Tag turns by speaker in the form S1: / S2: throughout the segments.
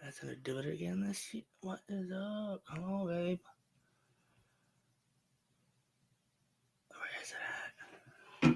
S1: Let's do it again. Let's see what is up. Come on, babe. Where is it at?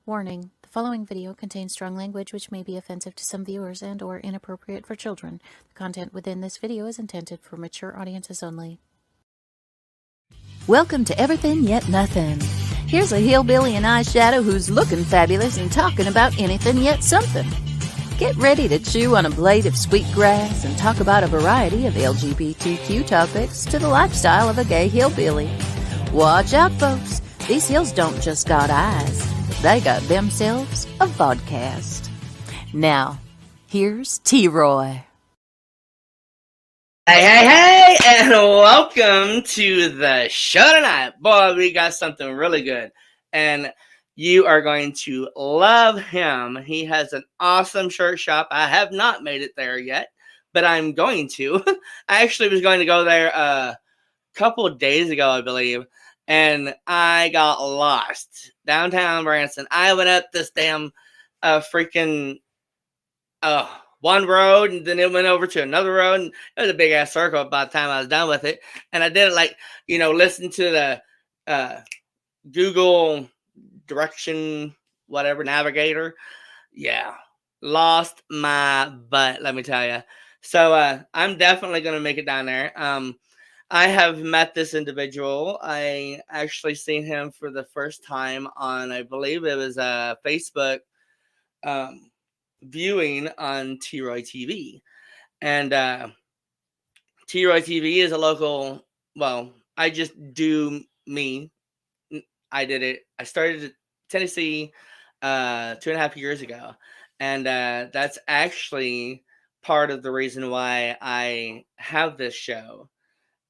S2: Warning: the following video contains strong language which may be offensive to some viewers and/or inappropriate for children. The content within this video is intended for mature audiences only.
S3: Welcome to Everythin Yet Nothin. Here's a hillbilly in eyeshadow who's looking fabulous and talking about anything yet something. Get ready to chew on a blade of sweet grass and talk about a variety of LGBTQ topics to the lifestyle of a gay hillbilly. Watch out, folks. These hills don't just got eyes. They got themselves a vodcast. Now, here's T-Roy.
S1: Hey, and welcome to the show tonight. Boy, we got something really good, and you are going to love him. He has an awesome shirt shop. I have not made it there yet, but I'm going to. I actually was going to go there a couple of days ago, I believe, and I got lost downtown Branson. I went up this damn freaking one road, and then it went over to another road, and it was a big ass circle by the time I was done with it. And I did it listen to the Google direction, whatever, navigator. Yeah, lost my butt, let me tell you. So I'm definitely going to make it down there. I have met this individual. I actually seen him for the first time on, I believe it was a Facebook viewing on T-Roy TV. And T-Roy TV is a local, well, I just do me. I did it. I started in Tennessee 2.5 years ago. And that's actually part of the reason why I have this show.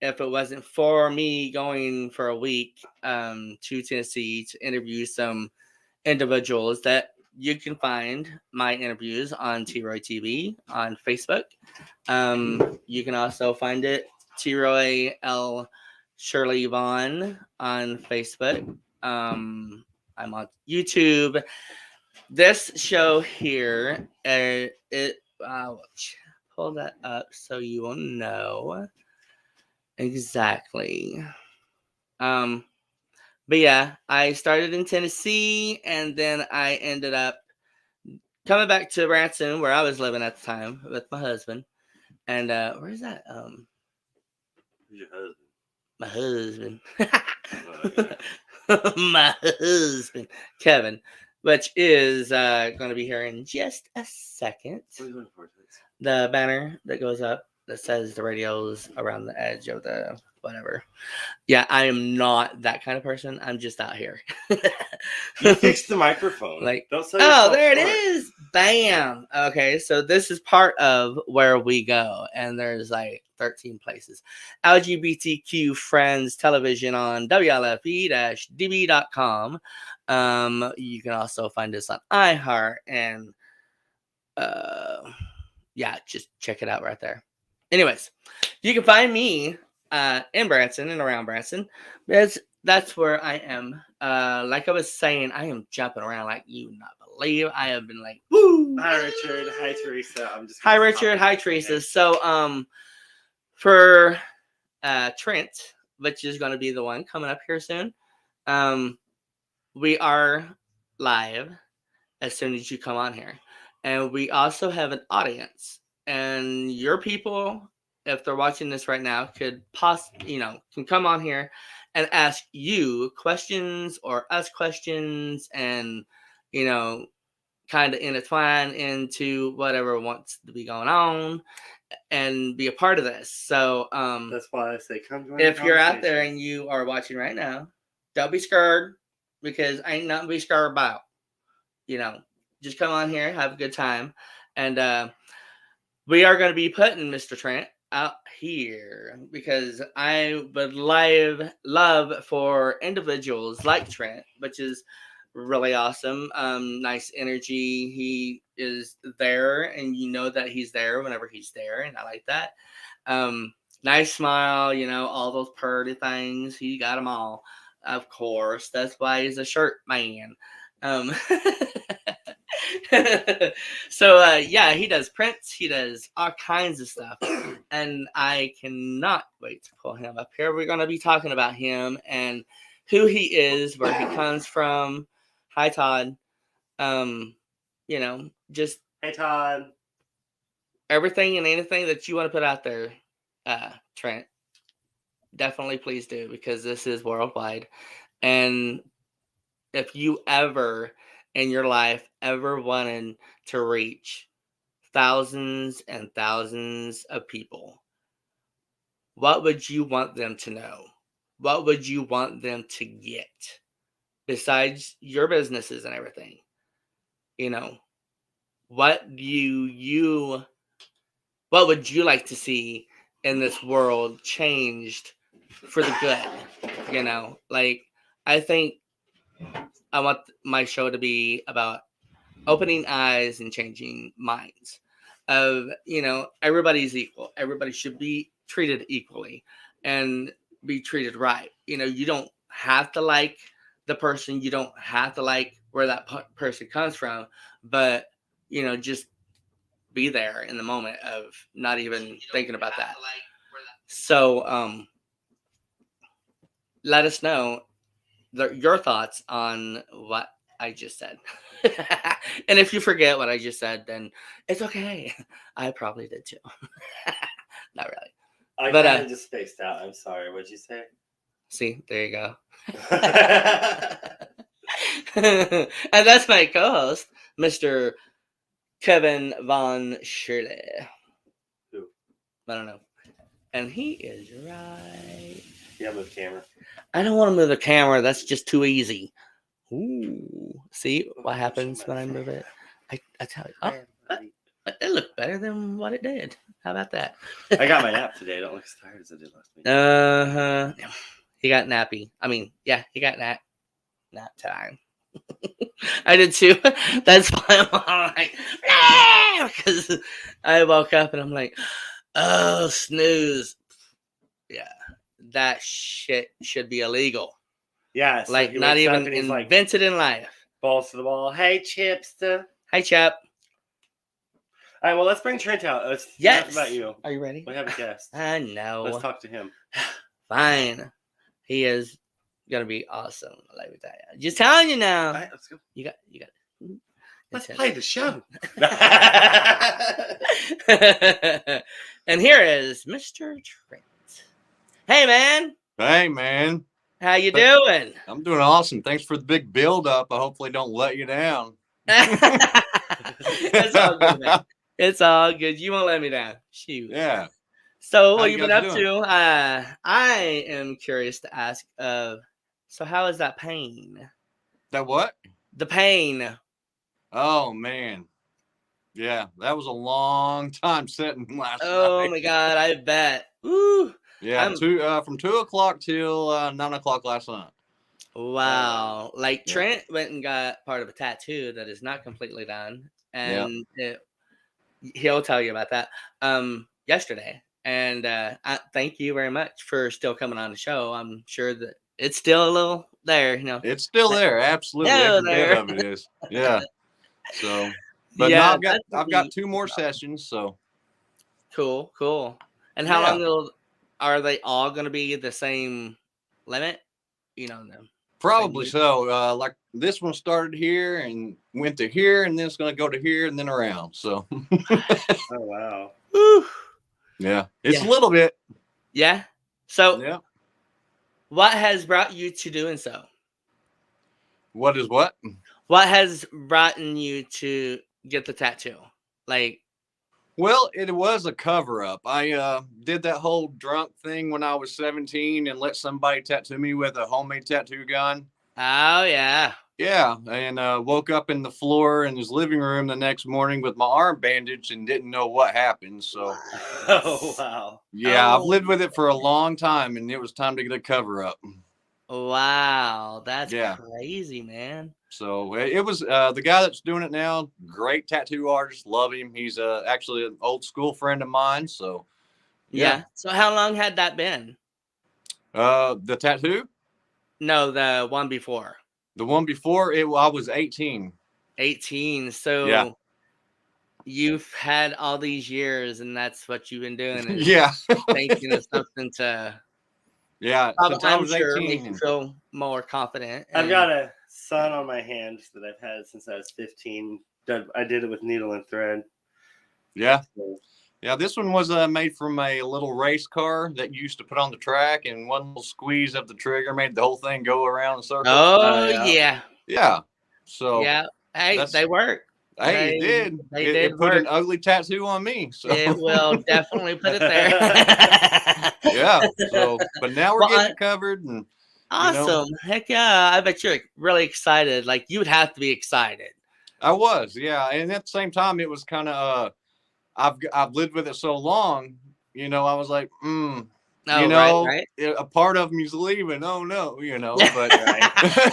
S1: If it wasn't for me going for a week to Tennessee to interview some individuals, that you can find my interviews on T-Roy TV on Facebook. You can also find it T-Roy L. Shirley Vaughn on Facebook. I'm on YouTube. This show here, pull that up so you will know exactly. But yeah, I started in Tennessee, and then I ended up coming back to Branson, where I was living at the time with my husband. And where's that?
S4: Who's your husband?
S1: My husband. My husband, Kevin, which is going to be here in just a second.
S4: What are you looking for?
S1: The banner that goes up that says the radio's around the edge of the whatever. Yeah, I am not that kind of person. I'm just out here.
S4: You fixed the microphone.
S1: Don't sell yourself there short. It is. Bam. Okay, so this is part of where we go, and there's 13 places. LGBTQ Friends Television on WLFE-DB.com. You can also find us on iHeart, and yeah, just check it out right there. Anyways, you can find me in Branson and around Branson. That's where I am. Like I was saying, I am jumping around like you would not believe. I have been woo!
S4: Hi, Richard. Hi, Teresa.
S1: Hi, Richard. Hi, Teresa. So, for Trent, which is going to be the one coming up here soon, we are live as soon as you come on here. And we also have an audience. And your people, if they're watching this right now, can come on here and ask you questions or us questions, and kind of intertwine into whatever wants to be going on and be a part of this. So
S4: that's why I say come join.
S1: If you're out there and you are watching right now, don't be scared, because ain't nothing to be scared about. Just come on here, have a good time, and we are going to be putting Mr. Trent out here because I would love for individuals like Trent, which is really awesome. Nice energy. He is there, and you know that he's there whenever he's there, and I like that. Nice smile, all those pretty things. He got them all, of course. That's why he's a shirt man. Um, yeah, he does prints. He does all kinds of stuff, and I cannot wait to pull him up here. We're gonna be talking about him and who he is, where he comes from. Hi, Todd. Just
S4: Hey, Todd.
S1: everything and anything that you want to put out there, Trent. Definitely please do, because this is worldwide. And if you ever in your life ever wanted to reach thousands and thousands of people, what would you want them to know? What would you want them to get besides your businesses and everything? What what would you like to see in this world changed for the good? I think I want my show to be about opening eyes and changing minds of, everybody's equal. Everybody should be treated equally and be treated right. You don't have to like the person. You don't have to like where that person comes from, but, just be there in the moment of not even thinking about that. So, let us know your thoughts on what I just said. And if you forget what I just said, then it's okay. I probably did too. Not really.
S4: I
S1: But,
S4: kind of just spaced out. I'm sorry. What'd you say?
S1: See, there you go. And that's my co-host, Mr. Kevin Von Shirley.
S4: Who?
S1: I don't know. And he is right.
S4: Yeah, move the camera.
S1: I don't want to move the camera. That's just too easy. Ooh. See what happens when I move it? I tell you. Oh, it looked better than what it did. How about that?
S4: I got my nap today. I don't look as tired as I did last week.
S1: Uh-huh. He got nappy. I mean, yeah, he got nap time. I did too. That's why I'm all like, because I woke up and I'm like, oh, snooze. Yeah, that shit should be illegal.
S4: Yeah, so
S1: like not even invented in life.
S4: Balls to the wall. Hey, Chipster.
S1: Hey, Chap.
S4: All right, well, let's bring Trent out. Let's
S1: Yes.
S4: talk about you.
S1: Are you ready?
S4: We have a guest.
S1: I know.
S4: Let's talk to him.
S1: Fine. He is gonna be awesome. Let me tell you. Just telling you now.
S4: All right, let's go.
S1: You got.
S4: Let's play the show.
S1: And here is Mr. Trent. Hey, man.
S5: Hey, man.
S1: How you doing?
S5: I'm doing awesome. Thanks for the big build up. I hopefully don't let you down.
S1: It's all good, man. It's all good. You won't let me down. Shoot.
S5: Yeah.
S1: So
S5: How
S1: what
S5: you
S1: you been
S5: guys
S1: up
S5: doing?
S1: to? I am curious to ask so how is that pain?
S5: That what?
S1: The pain.
S5: Oh, man. Yeah, that was a long time sitting last
S1: Oh
S5: night.
S1: my God, I bet. Woo.
S5: Yeah, from 2 o'clock till 9 o'clock last night.
S1: Wow. Like
S5: Yeah.
S1: Trent went and got part of a tattoo that is not completely done. And he'll tell you about that yesterday. And I thank you very much for still coming on the show. I'm sure that it's still a little there,
S5: It's still there. Absolutely.
S1: Still
S5: Every bit
S1: there.
S5: of it is. Yeah. So, but
S1: Yeah,
S5: now I've got 2 more sessions. So
S1: Cool. And how
S5: Yeah.
S1: long are they all going to be the same limit? Them.
S5: probably so. Like this one started here and went to here, and then it's going to go to here and then around. So
S4: Oh, wow.
S1: Whew.
S5: yeah, it's
S1: Yeah.
S5: a little bit.
S1: Yeah. So
S5: Yeah.
S1: what has brought you to doing so?
S5: What is what?
S1: What has brought you to get the tattoo? Like,
S5: Well, it was a cover up. I did that whole drunk thing when I was 17 and let somebody tattoo me with a homemade tattoo gun.
S1: oh yeah.
S5: Yeah, and woke up in the floor in his living room the next morning with my arm bandaged and didn't know what happened. So,
S4: Oh, wow.
S5: yeah, I've
S1: Oh.
S5: lived with it for a long time, and it was time to get a cover up.
S1: Wow, that's
S5: Yeah.
S1: crazy, man.
S5: So it was the guy that's doing it now. Great tattoo artist. Love him. He's actually an old school friend of mine. So yeah.
S1: Yeah. So how long had that been?
S5: The tattoo,
S1: No, the one before.
S5: the one before it, I was 18.
S1: 18.
S5: Yeah.
S1: So you've had all these years, and that's what you've been doing. Is
S5: Yeah.
S1: thinking of something to,
S5: Yeah. Since I
S1: I'm
S5: was
S1: sure,
S5: 18.
S1: make you feel more confident.
S4: I've
S1: and-
S4: got a sun on my hand that I've had since I was 15. I did it with needle and thread.
S5: Yeah.
S4: So,
S5: Yeah, this one was made from a little race car that you used to put on the track, and one little squeeze of the trigger made the whole thing go around in circles.
S1: Oh
S4: yeah.
S1: yeah,
S5: Yeah. So
S1: yeah. Hey,
S5: that's-
S1: they work.
S5: hey, it did.
S1: They
S5: It
S1: did
S5: put
S1: work.
S5: an ugly tattoo on me. So
S1: It will definitely put it there.
S5: yeah. So, but now we're
S1: Well,
S5: getting it covered, and
S1: awesome. Heck yeah. I bet you're really excited. Like, you would have to be excited.
S5: I was, yeah. And at the same time, it was kind of I've lived with it so long, I was like,
S1: Oh, right.
S5: a part of me's leaving. Oh no, but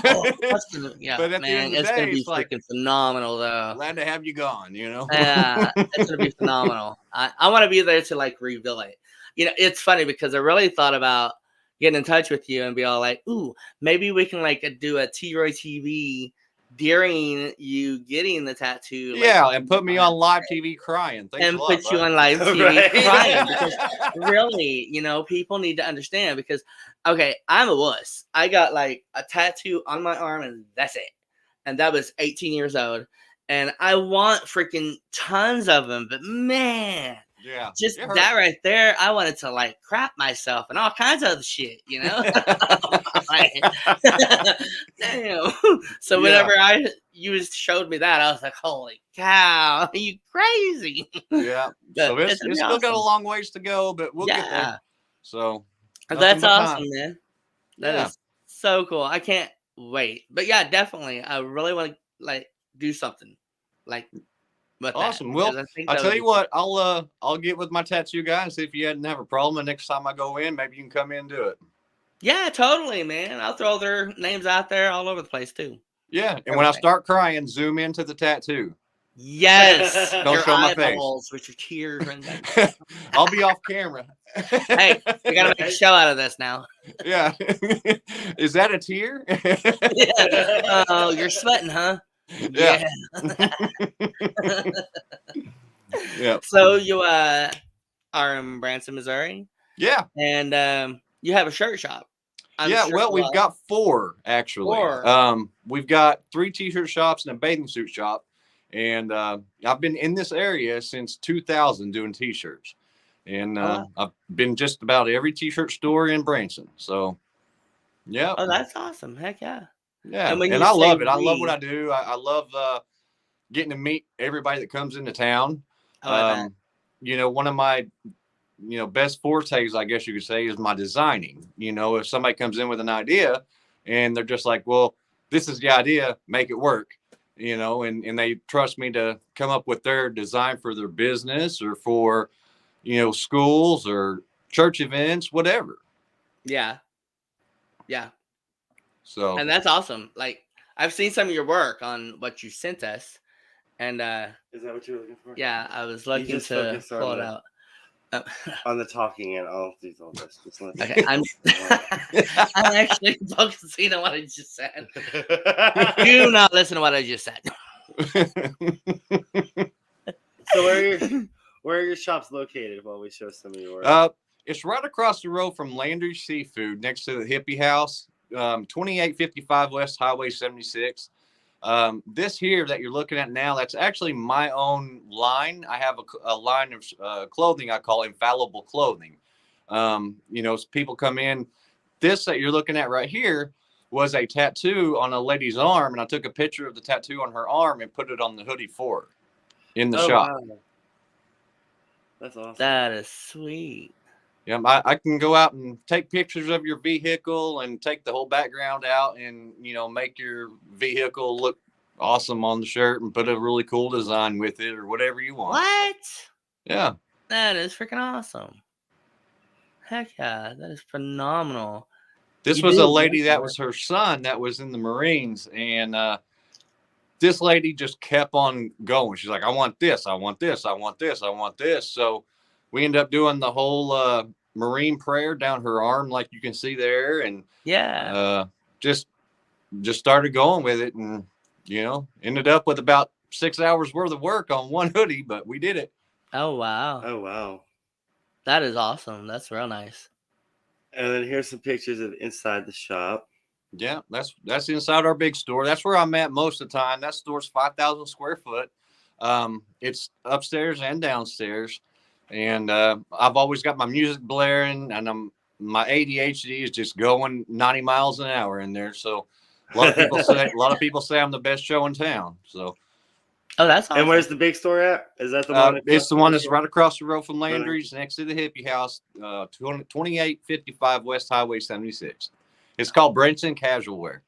S1: Oh, that's gonna, yeah,
S5: But at the
S1: man,
S5: end of the
S1: it's
S5: day,
S1: gonna be
S5: it's like,
S1: freaking phenomenal, though.
S5: glad to have you gone,
S1: Yeah, it's gonna be phenomenal. I want to be there to like reveal it. It's funny because I really thought about getting in touch with you and be all like, "Ooh, maybe we can like do a T-Roy TV during you getting the tattoo." Like,
S5: Yeah, and put me on live TV crying. Thanks
S1: and
S5: a lot,
S1: put you
S5: bud.
S1: on live TV
S4: Right.
S1: crying because really, people need to understand because, okay, I'm a wuss. I got like a tattoo on my arm and that's it. And that was 18 years old. And I want freaking tons of them, but man,
S5: Yeah,
S1: just
S5: it hurt.
S1: that right there, I wanted to like crap myself and all kinds of other shit, Like, damn. So whenever you showed me that, I was like, holy cow, are you crazy?
S5: Yeah,
S1: But
S5: so it's
S1: gonna be
S5: still got a
S1: awesome.
S5: long ways to go, but we'll get
S1: Yeah.
S5: there. So
S1: That's
S5: nothing but
S1: awesome,
S5: time.
S1: man. That
S5: Yeah.
S1: is so cool. I can't wait. But yeah, definitely. I really want to like do something like with
S5: Awesome.
S1: that.
S5: Well,
S1: because I think
S5: I'll
S1: that
S5: tell
S1: would
S5: you
S1: be-
S5: what, I'll get with my tattoo guy and see if you hadn't have a problem. And next time I go in, maybe you can come in and do it.
S1: Yeah, totally, man. I'll throw their names out there all over the place too.
S5: Yeah. And when I
S1: Perfect.
S5: start crying, zoom into the tattoo.
S1: Yes.
S4: Don't
S1: Your
S5: show my face.
S1: eyeballs with your tears and
S5: I'll be off camera.
S1: hey, we gotta make a show out of this now.
S5: Yeah. Is that a tear?
S1: Yeah. Oh, you're sweating, huh?
S5: Yeah. Yeah.
S1: So you are in Branson, Missouri,
S5: Yeah.
S1: and you have a shirt shop. I'm
S5: Yeah,
S1: sure-
S5: well, we've got 4 actually.
S1: 4.
S5: We've got 3 t-shirt shops and a bathing suit shop, and I've been in this area since 2000 doing t-shirts, and I've been just about every t-shirt store in Branson. So, yeah.
S1: Oh, that's awesome! Heck yeah!
S5: Yeah,
S1: And when
S5: and
S1: you
S5: I
S1: say
S5: love it. I love
S1: we-
S5: what I do. I love getting to meet everybody that comes into town.
S1: Oh, I bet.
S5: One of my best fortes, I guess you could say, is my designing. If somebody comes in with an idea and they're just like, well, this is the idea, make it work, and they trust me to come up with their design for their business or for, schools or church events, whatever.
S1: Yeah, yeah,
S5: So,
S1: and that's awesome. Like I've seen some of your work on what you sent us, and
S4: Is that what you were looking for?
S1: yeah, I was looking
S4: just
S1: to
S4: focus on
S1: pull it
S4: the-
S1: out.
S4: On the talking, and I'll do all this. Just let me-
S1: Okay, I'm actually focusing on what I just said. Do not listen to what I just said.
S4: So where are your shops located while we show some of yours?
S5: it's right across the road from Landry Seafood next to the Hippie House, 2855 West Highway 76. This here that you're looking at now, that's actually my own line. I have a line of clothing I call Infallible Clothing. People come in. This that you're looking at right here was a tattoo on a lady's arm, and I took a picture of the tattoo on her arm and put it on the hoodie for her in the shop.
S4: Wow. That's awesome.
S1: That is sweet.
S5: Yeah, I can go out and take pictures of your vehicle and take the whole background out and, make your vehicle look awesome on the shirt and put a really cool design with it or whatever you want.
S1: What?
S5: Yeah.
S1: That is freaking awesome. Heck yeah, that is phenomenal.
S5: This
S4: You
S5: was
S4: did,
S5: a
S4: yeah.
S5: lady that was her son that was in the Marines, and this lady just kept on going. She's like, I want this, I want this, I want this, I want this. So we ended up doing the whole Marine prayer down her arm, like you can see there, and
S1: Yeah.
S5: just started going with it, and ended up with about 6 hours worth of work on one hoodie, but we did it.
S1: Oh wow.
S4: Oh wow.
S1: That is awesome. That's real nice.
S4: And then here's some pictures of inside the shop.
S5: Yeah, that's inside our big store. That's where I'm at most of the time. That store's 5,000 square foot. It's upstairs and downstairs, and I've always got my music blaring, and my ADHD is just going 90 miles an hour in there. So a lot of people say I'm the best show in town. So.
S1: Oh, that's awesome.
S4: And where's the big store at? Is that the one?
S5: It's the one that's right across the road from Landry's, next to the hippie house, 2855 West Highway 76. It's called Brenton Casual Wear.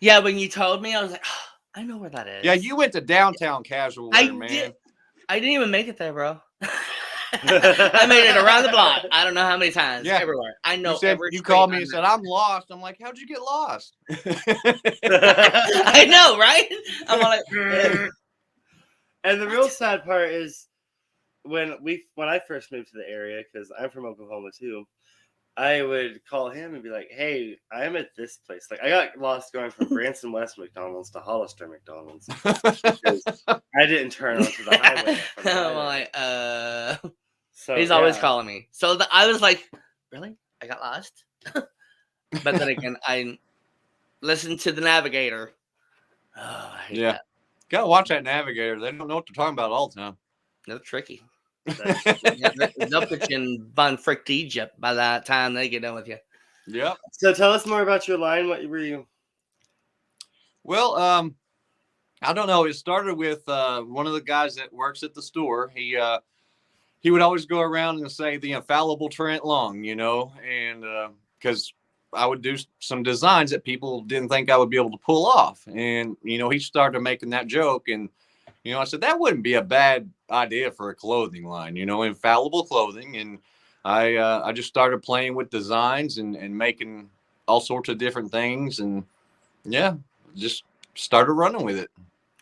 S1: Yeah, when you told me, I was like, oh, I know where that is.
S5: Yeah, you went to downtown Casual Wear, man.
S1: I didn't even make it there, bro. I made it around the block. I don't know how many times. Yeah. Everywhere. I know.
S5: You called me and said, I'm lost. I'm like, how'd you get lost?
S1: I know, right? I'm like,
S4: and the real sad part is when I first moved to the area, because I'm from Oklahoma too, I would call him and be like, hey, I'm at this place. Like, I got lost going from Branson West McDonald's to Hollister McDonald's because I didn't turn onto the highway.
S1: I'm like, so he's always calling me. So I was like, really? I got lost? But then again, I listened to the navigator. Oh, I hate that.
S5: Gotta watch that navigator. They don't know what they're talking about all the time.
S1: They're tricky. They'll put you in Von Frick Egypt by that time they get done with you.
S5: Yep.
S4: So tell us more about your line. What were you?
S5: Well, I don't know. It started with one of the guys that works at the store. He would always go around and say the infallible Trent Long, and because I would do some designs that people didn't think I would be able to pull off, and he started making that joke, and I said that wouldn't be a bad idea for a clothing line, infallible clothing. And I just started playing with designs and making all sorts of different things. And just started running with it.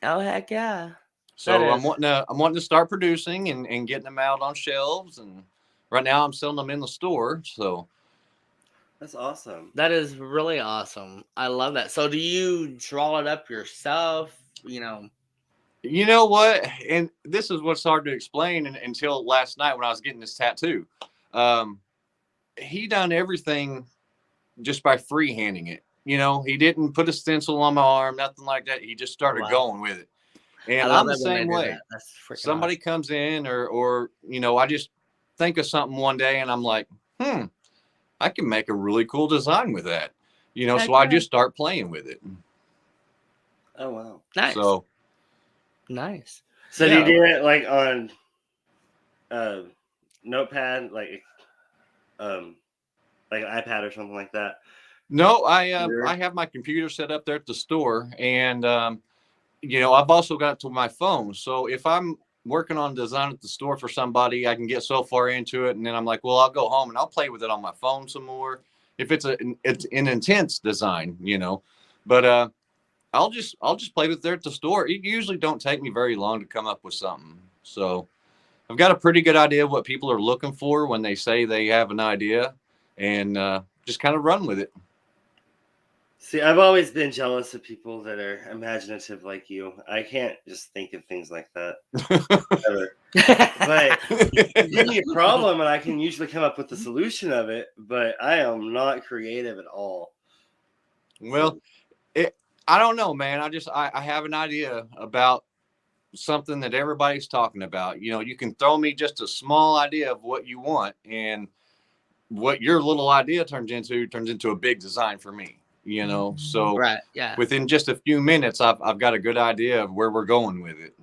S1: Oh, heck yeah.
S5: So I'm wanting to start producing and getting them out on shelves. And right now I'm selling them in the store. So
S4: that's awesome.
S1: That is really awesome. I love that. So do you draw it up yourself?
S5: You know what? And this is what's hard to explain until last night when I was getting this tattoo. He done everything just by freehanding it. He didn't put a stencil on my arm, nothing like that. He just started going with it. And I'm the same way. Somebody awesome. Comes in or I just think of something one day and I'm like, I can make a really cool design with that. So I just start playing with it.
S4: Oh, wow.
S1: Nice.
S5: So.
S1: Nice.
S4: So do you do it like on notepad, like an iPad or something like that?
S5: No, I have my computer set up there at the store, and I've also got it to my phone. So if I'm working on design at the store for somebody, I can get so far into it, and then I'm like, well, I'll go home and I'll play with it on my phone some more. If it's an intense design, but I'll just play with it there at the store. It usually don't take me very long to come up with something. So I've got a pretty good idea of what people are looking for when they say they have an idea, and just kind of run with it.
S4: See, I've always been jealous of people that are imaginative like you. I can't just think of things like that. Ever. But give me a problem and I can usually come up with the solution of it, but I am not creative at all.
S5: Well, I don't know, man. I have an idea about something that everybody's talking about. You can throw me just a small idea of what you want, and what your little idea turns into a big design for me. So
S1: right, yeah.
S5: Within just a few minutes, I've got a good idea of where we're going with it.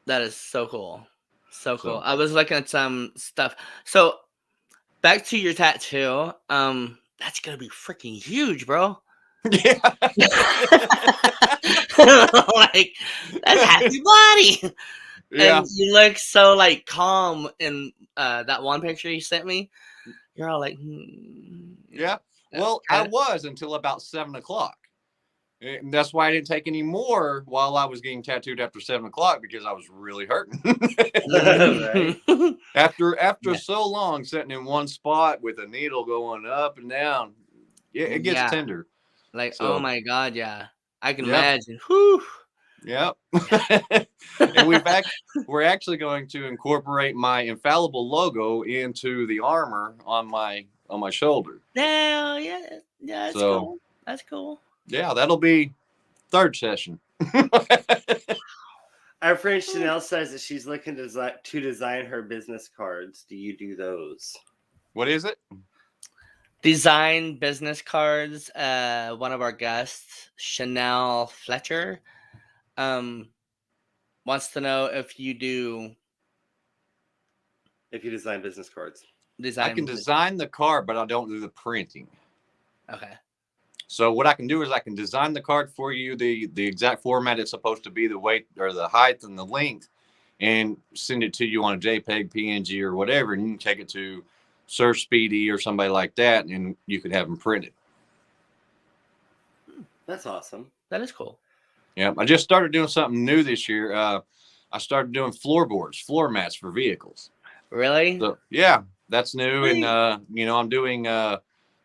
S1: That is so cool. So cool. I was looking at some stuff. So back to your tattoo. That's gonna be freaking huge, bro.
S5: Yeah.
S1: Like, that's happy body. Yeah. And you look so calm in that one picture you sent me. You're all like,
S5: Yeah. Well, I was until about 7 o'clock. And that's why I didn't take any more while I was getting tattooed after 7 o'clock, because I was really hurting.
S4: Right.
S5: After so long sitting in one spot with a needle going up and down, it gets
S1: Yeah.
S5: tender.
S1: Like,
S5: So,
S1: oh my God, yeah. I can
S5: yeah.
S1: imagine. Whew.
S5: Yep. And we're actually going to incorporate my infallible logo into the armor on my shoulder.
S1: Now, yeah, that's
S5: So,
S1: cool. That's cool.
S5: yeah, that'll be third session.
S4: Our friend Chanel says that she's looking to design her business cards. Do you do those?
S5: What is it?
S1: Design business cards. One of our guests, Chanel Fletcher, wants to know if you do
S4: If you design business cards.
S5: I can design the card, but I don't do the printing.
S1: Okay.
S5: So what I can do is I can design the card for you, the exact format it's supposed to be, the weight or the height and the length, and send it to you on a JPEG, PNG, or whatever, and you can take it to Surf Speedy or somebody like that, and you could have them printed.
S4: That's awesome.
S1: That is cool.
S5: Yeah, I just started doing something new this year. I started doing floorboards, floor mats for vehicles.
S1: Really?
S5: So yeah, that's new. And I'm doing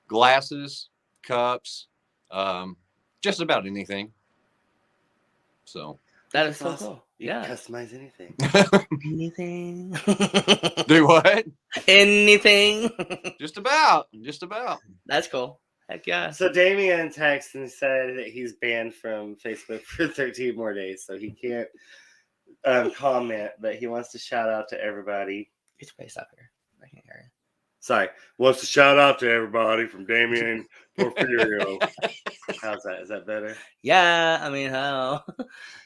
S5: glasses, cups, just about anything. So
S1: that is
S4: That's
S1: so
S4: awesome.
S1: cool.
S4: You
S1: Yeah.
S4: can customize anything.
S1: Anything.
S5: do what?
S1: Anything.
S5: Just about.
S1: That's cool. Heck yeah.
S4: So Damien texted and said that he's banned from Facebook for 13 more days, so he can't comment, but he wants to shout out to everybody.
S1: Get your face up here. I can't hear you.
S4: Sorry, wants to shout out to everybody from Damien Porfirio. How's that? Is that better?
S1: Yeah, I mean, how?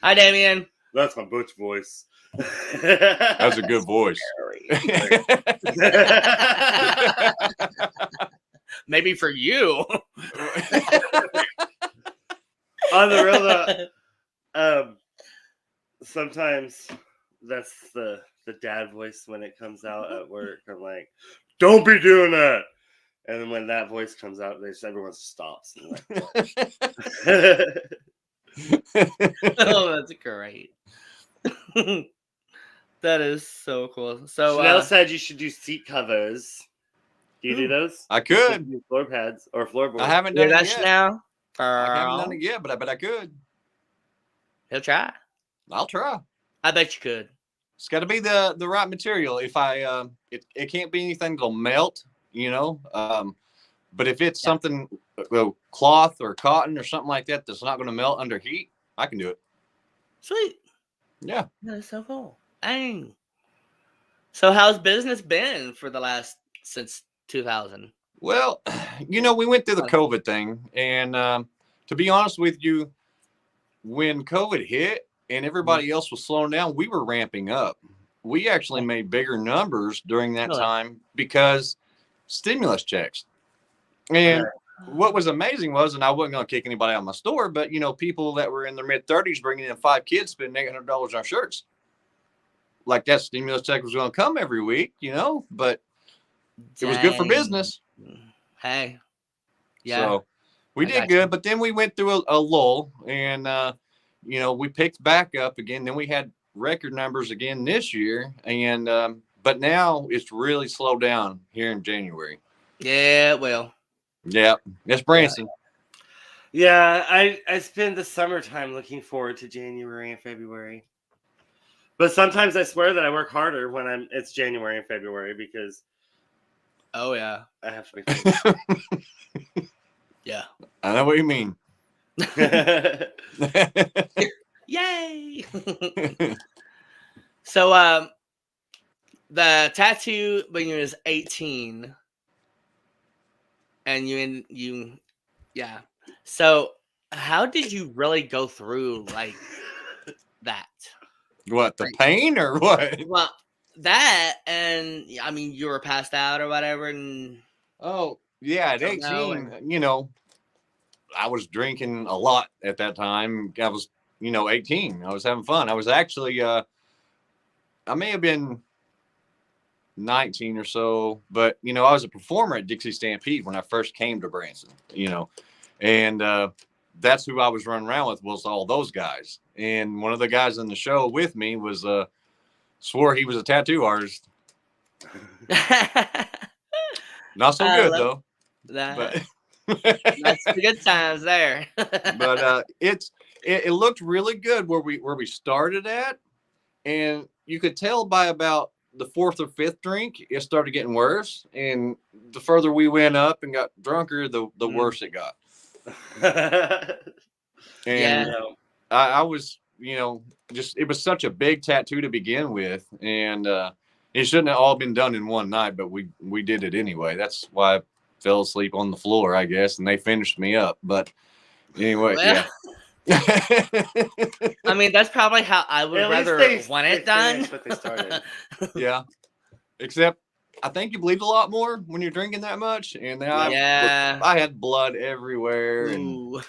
S1: Hi, Damien.
S4: That's my butch voice.
S5: That's a good voice.
S1: Maybe for you.
S4: On the real though, sometimes that's the dad voice when it comes out at work. I'm like, don't be doing that. And then when that voice comes out, everyone stops. And
S1: Oh, that's great. That is so cool. So
S4: Chanel said you should do seat covers. Do you do those?
S5: I could.
S4: Do floor pads or floorboards.
S5: I haven't done it yet.
S1: Chanel?
S5: I haven't done it yet, but I bet I could.
S1: He'll try.
S5: I'll try.
S1: I bet you could.
S5: It's got to be the right material. If it can't be anything that'll melt, but if it's something cloth or cotton or something like that that's not going to melt under heat, I can do it.
S1: Sweet.
S5: Yeah.
S1: That is so cool. Dang. So how's business been for since 2000?
S5: Well, we went through the COVID thing, and to be honest with you, when COVID hit and everybody else was slowing down, we were ramping up. We actually made bigger numbers during that time because stimulus checks. And what was amazing was, and I wasn't going to kick anybody out of my store, but people that were in their mid-30s bringing in 5 kids, spending $800 on shirts. Like that stimulus check was going to come every week, but it was good for business.
S1: Hey. Yeah.
S5: So we did good, but then we went through a lull, and we picked back up again. Then we had record numbers again this year, and but now it's really slowed down here in January.
S1: Yeah, well.
S5: Yeah, it's Branson.
S4: Yeah, I spend the summertime looking forward to January and February. But sometimes I swear that I work harder when it's January and February because
S1: oh yeah,
S4: I have to.
S1: Yeah,
S5: I know what you mean.
S1: Yay! So the tattoo when you was 18, and you yeah. So how did you really go through like that?
S5: What, the pain or what?
S1: Well, that, and I mean, you were passed out or whatever, and
S5: oh yeah, at 18, I was drinking a lot at that time. I was, 18. I was having fun. I was actually, I may have been 19 or so. But, you know, I was a performer at Dixie Stampede when I first came to Branson, you know, and that's who I was running around with, was all those guys. And one of the guys in the show with me was swore he was a tattoo artist. Not so
S1: I
S5: good,
S1: love
S5: though.
S1: that.
S5: But
S1: That's the good times there.
S5: but it looked really good where we started at, and you could tell by about the fourth or fifth drink it started getting worse, and the further we went up and got drunker, the worse it got.
S1: Yeah.
S5: And I was, you know, just, it was such a big tattoo to begin with, and it shouldn't have all been done in one night, but we did it anyway. That's why I fell asleep on the floor, I guess, and they finished me up. But anyway,
S1: Well,
S5: yeah.
S1: I mean, that's probably how I would
S4: At least
S1: rather want
S4: they
S1: it done.
S4: finished what they started.
S5: Yeah. Except I think you bleed a lot more when you're drinking that much, and
S1: Yeah.
S5: I had blood everywhere, and
S1: Ooh,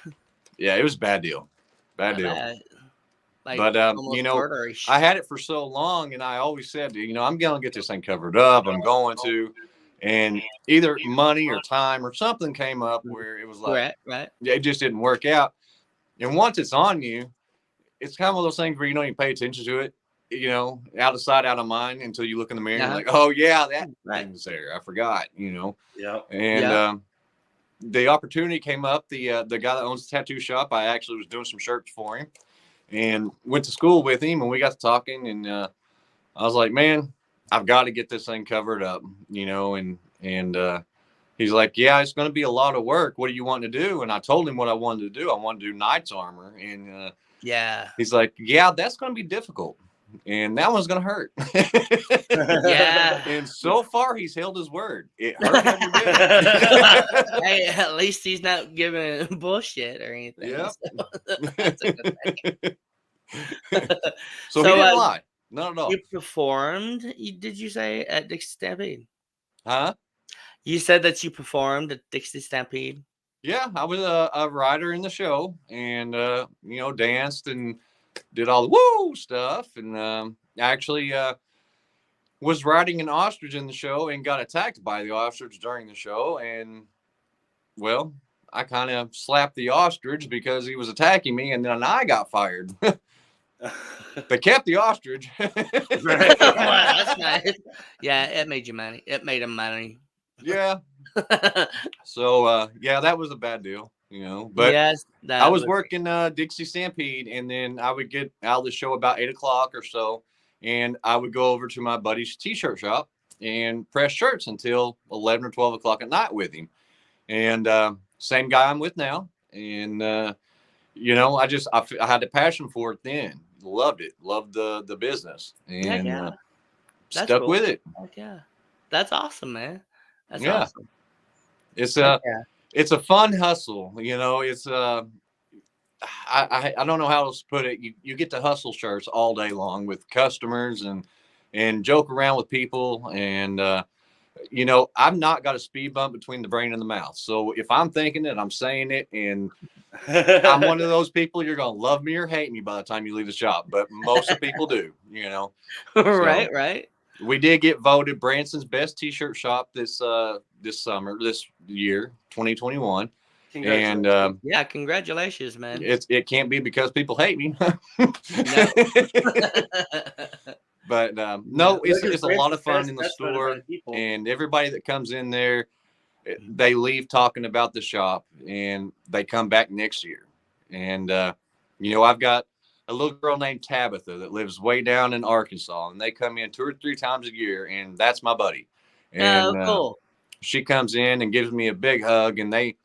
S5: yeah, it was a bad deal. Bad
S1: I
S5: deal.
S1: bet. Like
S5: But
S1: almost
S5: you know,
S1: murderish.
S5: I had it for so long, and I always said, you know, I'm gonna get this thing covered up. I'm going to, and either money or time or something came up where it was like,
S1: Right.
S5: it just didn't work out. And once it's on you, it's kind of one of those things where you don't even pay attention to it, you know, out of sight, out of mind, until you look in the mirror and you're like, oh yeah, that thing's there. I forgot, you know.
S4: Yeah.
S5: And the opportunity came up. The guy that owns the tattoo shop, I actually was doing some shirts for him, and went to school with him, and we got to talking, and I was like, man, I've got to get this thing covered up, you know, and he's like, yeah, it's going to be a lot of work. What do you want to do? And I told him what I wanted to do. I wanted to do Knight's armor, and
S1: Yeah.
S5: he's like, yeah, that's going to be difficult, and that one's going to hurt.
S1: Yeah.
S5: And so far, he's held his word. It hurt every bit.
S1: Hey, at least he's not giving bullshit or anything.
S5: Yep.
S1: So that's a good thing.
S5: So he didn't lie. Not at all.
S1: You performed, did you say, at Dixie Stampede?
S5: Huh?
S1: You said that you performed at Dixie Stampede?
S5: Yeah, I was a writer in the show, and you know, danced and did all the woo stuff, and actually was riding an ostrich in the show and got attacked by the ostrich during the show, and well, I kind of slapped the ostrich because he was attacking me, and then I got fired. They kept the ostrich.
S1: Right. Wow, that's nice. Yeah, it made you money. It made him money.
S5: Yeah. So yeah, that was a bad deal, you know. But
S1: yes,
S5: I was working Dixie Stampede, and then I would get out of the show about 8 o'clock or so, and I would go over to my buddy's t-shirt shop and press shirts until 11 or 12 o'clock at night with him. And same guy I'm with now, and you know, I had a passion for it then. Loved it. Loved the business, and stuck
S1: cool.
S5: with it.
S1: Heck yeah, that's awesome, man. That's
S5: Yeah.
S1: awesome.
S5: It's a fun hustle, you know. It's I don't know how else to put it. You get to hustle shirts all day long with customers and joke around with people, and you know, I've not got a speed bump between the brain and the mouth. So if I'm thinking it, I'm saying it, and I'm one of those people, you're gonna love me or hate me by the time you leave the shop. But most of the people do, you know.
S1: Right.
S5: We did get voted Branson's best t-shirt shop this year, 2021. And
S1: yeah, congratulations, man.
S5: It can't be because people hate me. But no, it's a lot of fun in the store, and everybody that comes in there, they leave talking about the shop, and they come back next year. And you know, I've got a little girl named Tabitha that lives way down in Arkansas, and they come in 2 or 3 times a year, and that's my buddy. And
S1: cool.
S5: She comes in and gives me a big hug, and they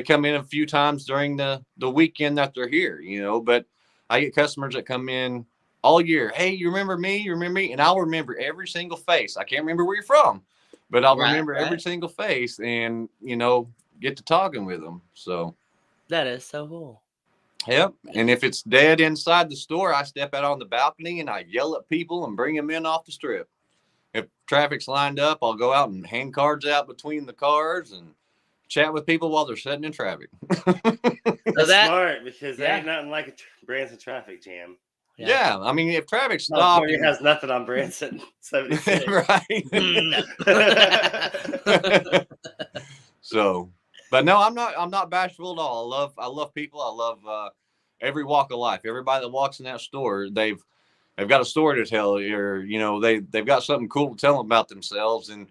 S5: come in a few times during the weekend that they're here, you know. But I get customers that come in all year. Hey, you remember me? You remember me? And I'll remember every single face. I can't remember where you're from, but I'll remember every single face, and, you know, get to talking with them. So
S1: that is so cool.
S5: Yep. And if it's dead inside the store, I step out on the balcony and I yell at people and bring them in off the strip. If traffic's lined up, I'll go out and hang cards out between the cars and chat with people while they're sitting in traffic.
S4: That's smart, because there ain't nothing like a Branson traffic jam.
S5: Yeah. I mean, if traffic stopped,
S4: California has nothing on Branson 76.
S5: right? So, but no, I'm not bashful at all. I love people. I love every walk of life. Everybody that walks in that store, they've got a story to tell, or you know, they've got something cool to tell them about themselves. And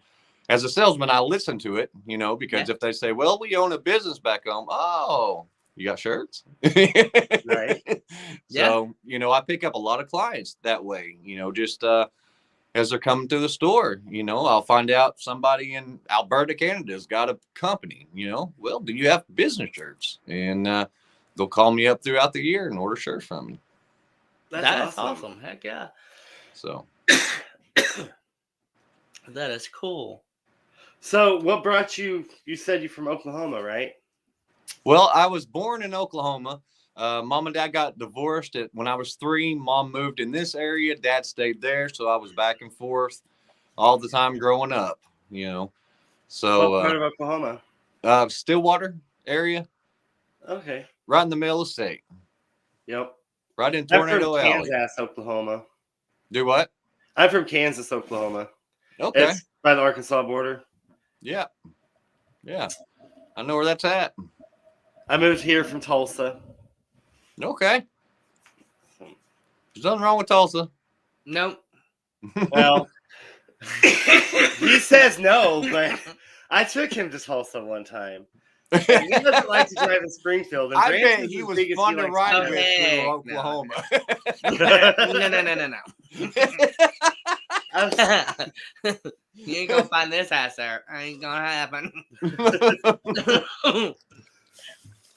S5: as a salesman, I listen to it, you know, because if they say, "Well, we own a business back home," oh, you got shirts,
S4: Right?
S5: So, you know, I pick up a lot of clients that way, you know, just as they're coming through the store, you know, I'll find out somebody in Alberta, Canada's got a company, you know, well, do you have business shirts? And they'll call me up throughout the year and order shirts from me.
S1: That's awesome. Heck yeah.
S5: So
S1: That is cool.
S4: So what brought you? You said you're from Oklahoma, right?
S5: well, I was born in Oklahoma. Mom and dad got divorced when I was 3. Mom moved in this area. Dad stayed there. So I was back and forth all the time growing up, you know. So
S4: What part of Oklahoma?
S5: Stillwater area,
S4: Okay.
S5: right in the middle of the state,
S4: Yep.
S5: right in
S4: I'm
S5: Tornado
S4: from
S5: Alley.
S4: Kansas, Oklahoma.
S5: Do what?
S4: I'm from Kansas, Oklahoma.
S5: Okay.
S4: It's by the Arkansas border.
S5: Yeah. Yeah. I know where that's at.
S4: I moved here from Tulsa.
S5: Okay. There's nothing wrong with Tulsa.
S1: Nope.
S4: Well, he says no, but I took him to Tulsa one time. And he doesn't like to drive in Springfield. And
S5: I bet
S4: Branson's
S5: he
S4: as
S5: was
S4: big as
S5: fun
S4: he
S5: to
S4: likes
S5: ride
S4: to
S5: with
S1: heck
S5: through
S1: no.
S5: Oklahoma.
S1: No. You ain't gonna find this ass there. Ain't gonna happen.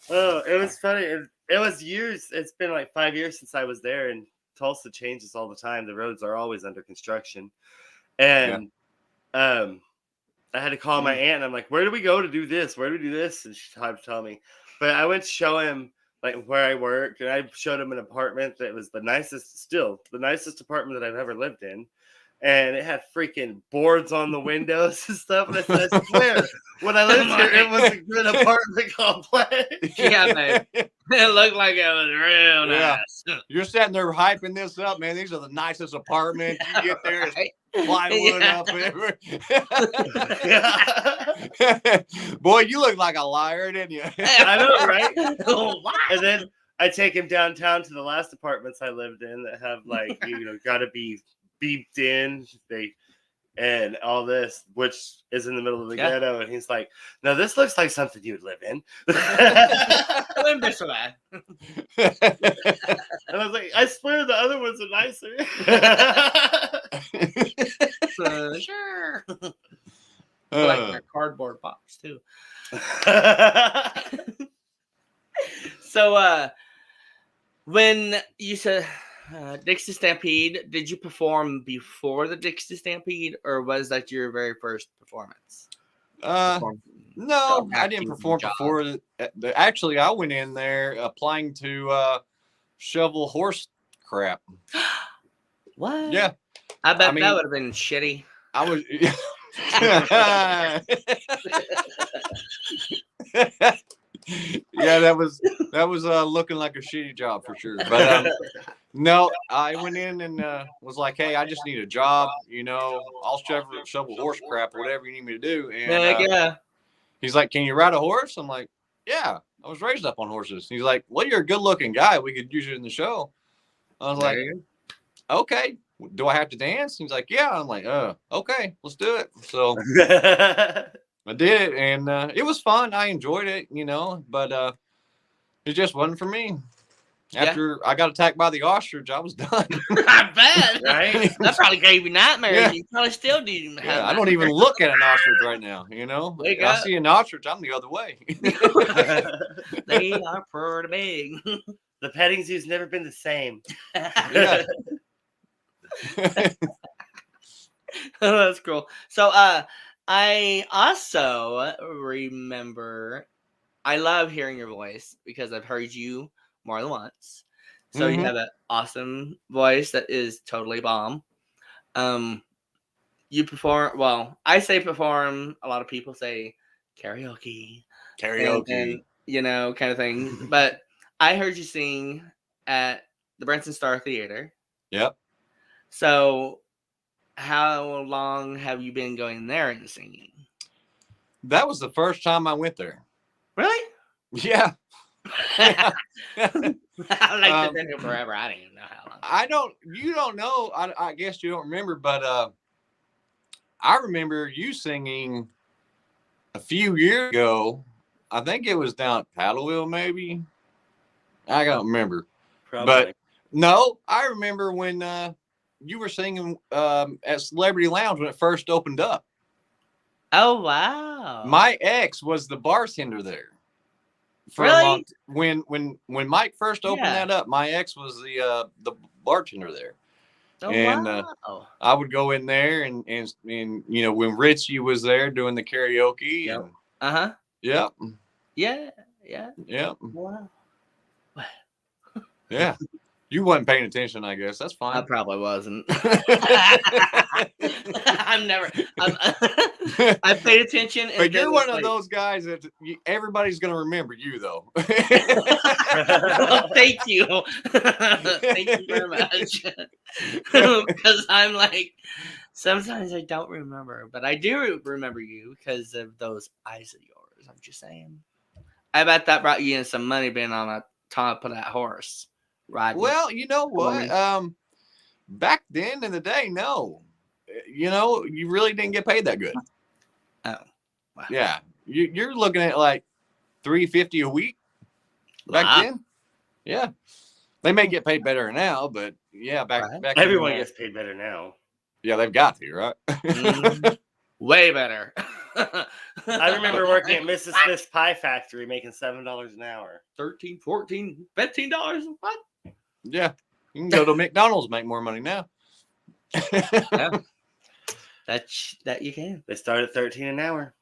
S4: Oh, it was funny. It was years. It's been like 5 years since I was there, and Tulsa changes all the time. The roads are always under construction, and I had to call my aunt, and I'm like, "Where do we go to do this? Where do we do this?" And she tried to tell me, but I went to show him like where I worked, and I showed him an apartment that was the nicest apartment that I've ever lived in. And it had freaking boards on the windows and stuff. And I said, I swear, when I lived here, it was a good apartment complex.
S1: Yeah, babe. It looked like it was real
S5: Yeah.
S1: nice.
S5: You're sitting there hyping this up, man. These are the nicest apartments. You get there, it's
S1: Right?
S5: plywood
S1: Yeah.
S5: up everywhere. Boy, you look like a liar, didn't you?
S4: I know, right?
S1: Oh, wow.
S4: And then I take him downtown to the last apartments I lived in that have like, got to be beeped in. And all this, which is in the middle of the ghetto. And he's like, "No, this looks like something you would live in."
S1: I wouldn't be so bad.
S4: And I was like, "I swear the other ones are nicer."
S1: Sure. I like my cardboard box too. So, when you said Dixie Stampede, did you perform before the Dixie Stampede, or was that your very first performance?
S5: No, I didn't perform before. Actually, I went in there applying to shovel horse crap.
S1: What?
S5: Yeah.
S1: I bet that would have been shitty.
S5: I was. Yeah, that was looking like a shitty job for sure. But no, I went in and was like, "Hey, I just need a job. I'll shovel horse crap or whatever you need me to do." And
S1: Yeah.
S5: he's like, "Can you ride a horse?" I'm like, "Yeah, I was raised up on horses." He's like, "Well, you're a good-looking guy. We could use you in the show." I was like, "Okay. Do I have to dance?" He's like, "Yeah." I'm like, okay, let's do it." So I did it, and it was fun. I enjoyed it, but it just wasn't for me. After I got attacked by the ostrich, I was done.
S1: I bet.
S4: Right?
S1: That probably gave you nightmares.
S5: Yeah.
S1: You probably still do.
S5: Yeah, I don't even look at an ostrich right now.
S1: Wake
S5: I
S1: up.
S5: see an ostrich, I'm the other way.
S1: They are pretty big.
S4: The petting zoo's never been the same.
S5: Yeah.
S1: Oh, that's cool. So, I also remember. I love hearing your voice because I've heard you more than once. So you have an awesome voice that is totally bomb. You perform. Well, I say perform. A lot of people say karaoke.
S5: Karaoke.
S1: And kind of thing. But I heard you sing at the Branson Star Theater.
S5: Yep.
S1: So, how long have you been going there and singing?
S5: That was the first time I went there.
S1: Really?
S5: Yeah.
S1: I like been here forever. I don't even know how long.
S5: You don't know. I guess you don't remember, but I remember you singing a few years ago. I think it was down at Paddleville, maybe. I don't remember.
S4: Probably.
S5: But no, I remember when you were singing at Celebrity Lounge when it first opened up.
S1: Oh wow!
S5: My ex was the bartender there. For
S1: Really?
S5: a long when Mike first opened
S1: Yeah.
S5: that up, my ex was the bartender there.
S1: Oh
S5: And
S1: wow!
S5: I would go in there and you know, when Richie was there doing the karaoke.
S1: Yep.
S5: And
S1: Uh-huh.
S5: yep.
S1: Yeah. Yeah.
S5: Yep.
S1: Wow.
S5: Yeah. You wasn't paying attention, I guess. That's
S1: I
S5: fine.
S1: probably wasn't. I paid attention. And
S5: But
S1: then
S5: you're one
S1: like,
S5: of those guys that everybody's going to remember you, though.
S1: well, thank you. Thank you very much. Because I'm like, sometimes I don't remember, but I do remember you because of those eyes of yours. I'm just saying. I bet that brought you in some money being on the top of that horse. Riding.
S5: Well, you know what? Back then in the day, no. You know, you really didn't get paid that good.
S1: Oh. Wow.
S5: Yeah. You're looking at like $350 a week back then. Yeah. They may get paid better now, but yeah, back
S4: everyone gets paid better now.
S5: Yeah, they've got to, right?
S1: Way better.
S4: I remember working at Mrs. Smith's Pie Factory making $7 an hour.
S1: $13, $14, $15. What?
S5: Yeah. You can go to McDonald's and make more money now.
S1: Yeah. That you can.
S4: They start at $13 an hour.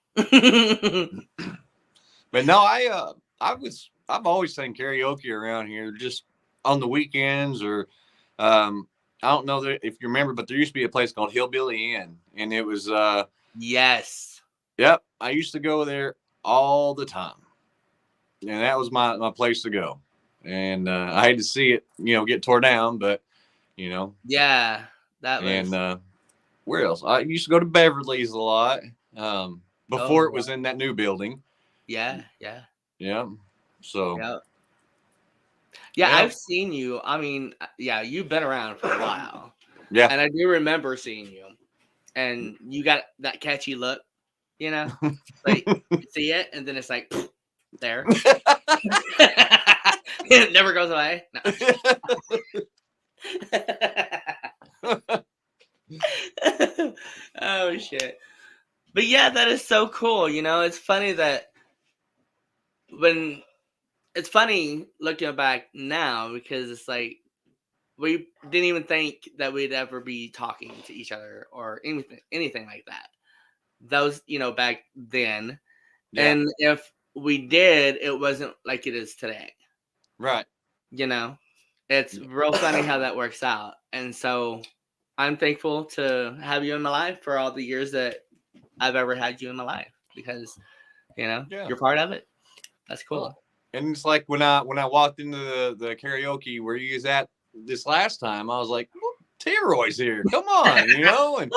S5: But no, I've always sang karaoke around here, just on the weekends, or I don't know if you remember, but there used to be a place called Hillbilly Inn, and it was
S1: yes.
S5: Yep, I used to go there all the time, and that was my place to go. And I had to see it, you know, get tore down, but you know,
S1: yeah, that was.
S5: And where else? I used to go to Beverly's a lot before it was in that new building.
S1: Yeah.
S5: So.
S1: Yeah, I've seen you. I mean, yeah, you've been around for a while.
S5: Yeah.
S1: And I do remember seeing you. And you got that catchy look, you know? Like, you see it, and then it's like, there. It never goes away. No. Oh, shit. But yeah, that is so cool. You know, it's funny that it's funny looking back now, because it's like we didn't even think that we'd ever be talking to each other or anything like that. Those, you know, back then. Yeah. And if we did, it wasn't like it is today.
S5: Right.
S1: You know, it's real funny how that works out. And so I'm thankful to have you in my life for all the years that I've ever had you in my life, because, you know, you're part of it. That's cool.
S5: And it's like when I walked into the karaoke where you was at this last time, I was like, T-Roy's here. Come on, you know? And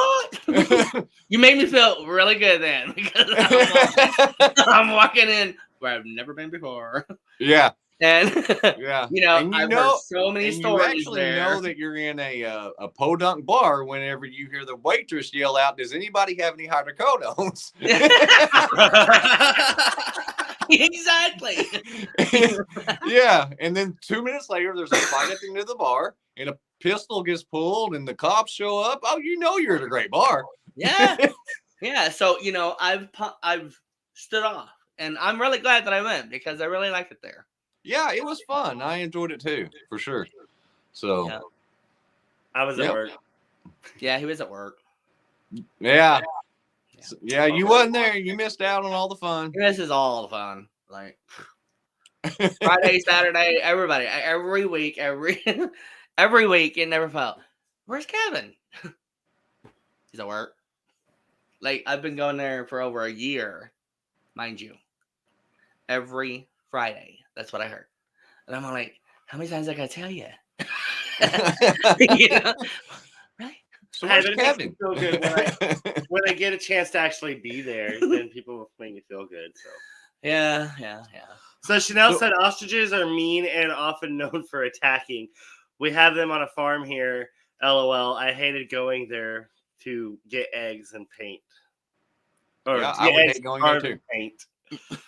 S1: you made me feel really good then, because I'm walking in where I've never been before.
S5: Yeah.
S1: And
S5: yeah,
S1: you know, I've heard so many stories.
S5: You actually
S1: there.
S5: know that you're in a podunk bar whenever you hear the waitress yell out, "Does anybody have any hydrocodones?"
S1: Exactly.
S5: Yeah, and then 2 minutes later, there's a fight at the end of the bar, and a pistol gets pulled, and the cops show up. Oh, you know you're at a great bar.
S1: Yeah, yeah. So you know, I've stood off, and I'm really glad that I went, because I really liked it there.
S5: Yeah, it was fun. I enjoyed it too, for sure. So,
S1: yeah.
S4: I was at work.
S1: Yeah, he was at work.
S5: Yeah. Yeah, you wasn't there. You missed out on all the fun.
S1: This is all the fun. Like Friday, Saturday, everybody, every week, every week, it never felt. Where's Kevin? He's at work. Like, I've been going there for over a year, mind you. Every Friday. That's what I heard. And I'm like, how many times I gotta tell you? You know? Right?
S5: So
S4: Hey,
S5: where's
S4: but it makes me
S5: Kevin?
S4: feel good when I get a chance to actually be there. Then people will make me feel good. So.
S1: Yeah.
S4: So Chanel
S5: So-
S4: said ostriches are mean and often known for attacking. We have them on a farm here. LOL. I hated going there to get eggs and paint. Or
S5: Yeah,
S4: to
S5: I
S4: get
S5: would
S4: eggs
S5: hate going there
S4: carved
S5: too.
S4: and paint.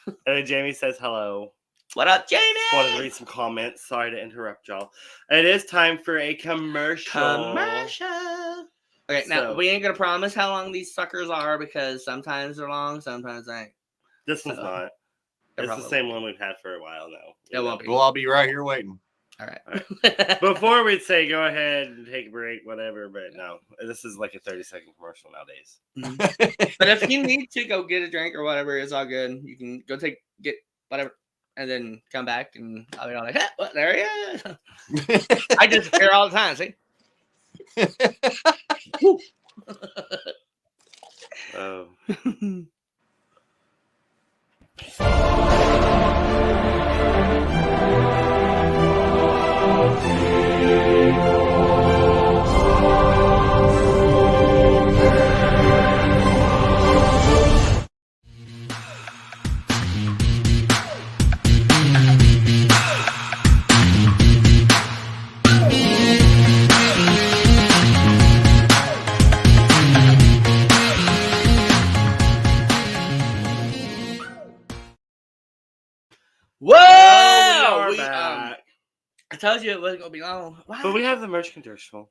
S4: And then Jamie says hello.
S1: What up,
S4: Just wanted to
S1: Jamie?
S4: read some comments. Sorry to interrupt y'all. It is time for a commercial.
S1: Okay, now
S4: So-
S1: we ain't gonna promise how long these suckers are because sometimes they're long, sometimes they ain't.
S4: This one's
S1: So,
S4: not.
S1: It
S4: It's the
S1: probably
S4: same
S1: won't.
S4: one we've had for a while now.
S1: It won't be.
S5: Well, I'll be right here waiting.
S1: All right.
S4: Before we'd say go ahead and take a break, whatever, but no. This is like a 30-second commercial nowadays.
S1: But if you need to go get a drink or whatever, it's all good. You can go get whatever, and then come back, and I'll be all like, hey, what, there he is. I disappear all the time. See?
S4: Oh.
S1: Whoa!
S4: Oh, we are back.
S1: I told you it wasn't gonna be long. Wow.
S4: But we have the merch commercial.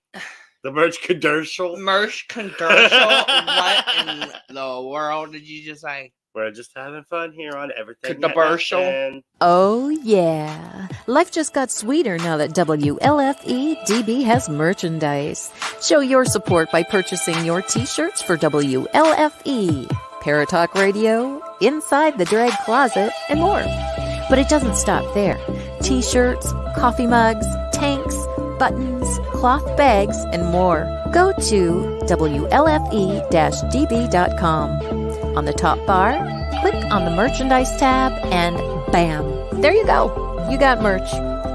S4: The merch commercial.
S1: Merch commercial. What in the world did you just say?
S4: We're just having fun here on Everything.
S1: Commercial.
S3: Oh, yeah. Life just got sweeter now that WLFE DB has merchandise. Show your support by purchasing your t-shirts for WLFE, Paratalk Radio, Inside the Drag Closet, and more. But it doesn't stop there. T-shirts, coffee mugs, tanks, buttons, cloth bags, and more. Go to WLFE-DB.com. On the top bar, click on the merchandise tab, and bam, there you go. You got merch.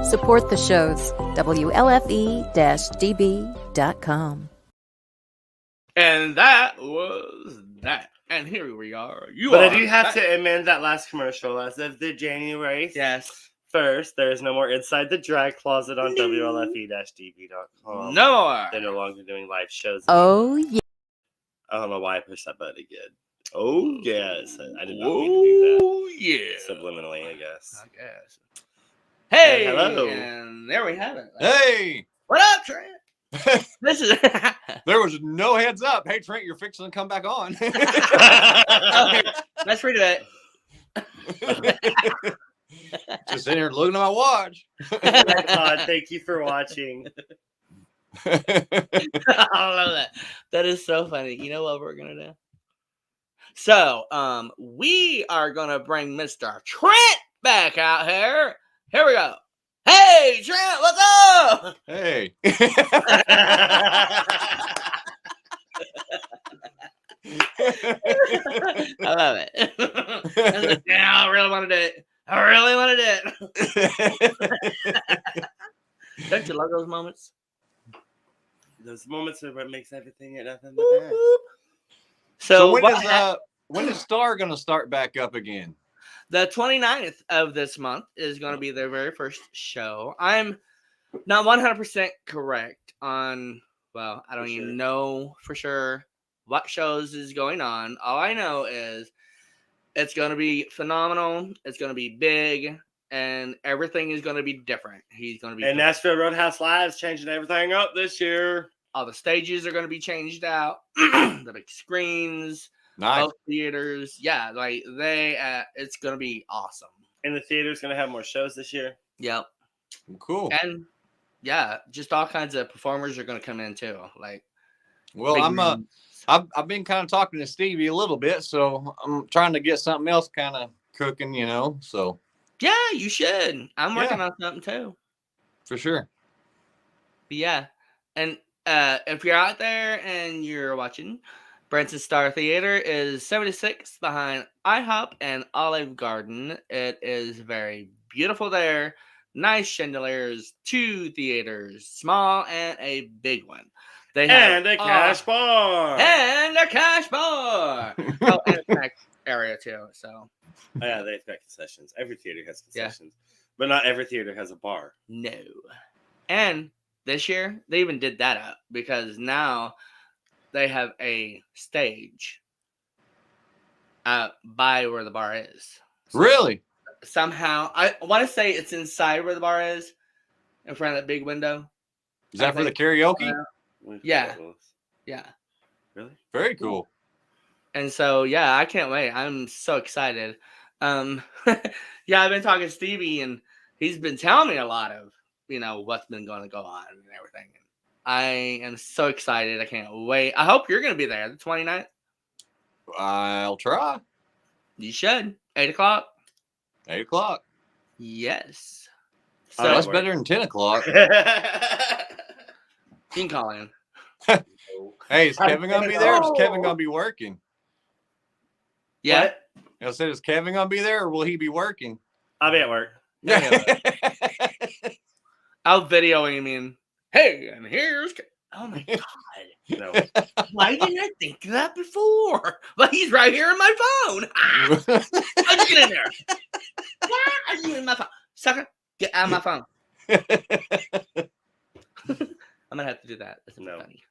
S3: Support the shows. WLFE-DB.com.
S1: And that was that. And here we are.
S4: But I do have to amend that last commercial. As of the January
S1: Yes.
S4: 1st, there is no more Inside the Drag Closet on WLFE-DB.com.
S1: No more.
S4: They're no longer doing live shows.
S3: Oh, yeah.
S4: I don't know why I pushed that button again. Oh, yes. I did not mean to do
S1: Oh, yeah.
S4: that. Subliminally, I guess.
S1: I guess. Hey,
S4: hello.
S1: and there we have it.
S5: Hey,
S1: What up, Trent? This is
S5: there was no heads up. Hey, Trent, you're fixing to come back on.
S1: okay. Let's redo it.
S5: Just sitting here looking at my watch.
S4: Todd, thank you for watching.
S1: I love that. That is so funny. You know what we're gonna do? So, we are gonna bring Mr. Trent back out here. Here we go. Hey, Trent, what's up?
S5: Hey.
S1: I love it. I was like, yeah, I really want to do it. I really want to do it. Don't you love those moments?
S4: Those moments are what makes everything and nothing
S1: Whoop,
S4: but best.
S1: whoop.
S5: So
S1: So
S5: when is Star gonna start back up again?
S1: the 29th of this month is going to be their very first show. I'm not 100% correct on, well, I don't even know for sure what shows is going on. All I know is it's going to be phenomenal. It's going to be big, and everything is going to be different. He's going to be
S4: And Nashville Roadhouse Live is changing everything up this year.
S1: all the stages are going to be changed out. The big screens,
S5: Nice.
S1: both theaters. Yeah, like it's going to be awesome.
S4: And the theater's going to have more shows this year.
S1: Yep.
S5: Cool.
S1: And yeah, just all kinds of performers are going to come in too. Like,
S5: Well,
S1: big
S5: I'm
S1: names.
S5: I've been kind of talking to Stevie a little bit, so I'm trying to get something else kind of cooking, so
S1: Yeah, you should. I'm working
S5: Yeah.
S1: on something too.
S5: for sure.
S1: But yeah, and if you're out there and you're watching, Branson Star Theater is 76 behind IHOP and Olive Garden. It is very beautiful there. nice chandeliers, 2 theaters, small and a big one. They
S4: And
S1: have
S4: a cash bar.
S1: and a cash bar. Oh, and a snack area too. So
S4: Oh, yeah, they've got concessions. Every theater has
S1: Yeah.
S4: concessions, but not every theater has a bar.
S1: no. And this year they even did that up because now they have a stage by where the bar is. So
S5: Really?
S1: somehow I want to say it's inside where the bar is, in front of that big window.
S5: Is that for the karaoke?
S1: Yeah. Yeah.
S4: Really?
S5: Very cool.
S1: And so yeah, I can't wait. I'm so excited. Yeah, I've been talking to Stevie and he's been telling me a lot of, what's been going to go on and everything. I am so excited. I can't wait. I hope you're going to be there the 29th.
S5: I'll try.
S1: You should. 8 o'clock.
S5: 8 o'clock.
S1: Yes.
S4: Oh,
S1: So
S5: That's better than 10 o'clock.
S1: you can call in.
S5: Hey, is Kevin going to be there or is Kevin going to be working?
S1: Yeah.
S4: What?
S5: I said, is Kevin going to be there or will he be working?
S4: I'll be at work.
S1: I'll video him in. Hey, and here's. Oh my God.
S4: No.
S1: Why didn't I think of that before? But he's right here in my phone. How'd you get in there? Why are you in my phone? Sucker, get out of my phone. I'm going to have to do that. That's
S4: No.
S1: funny.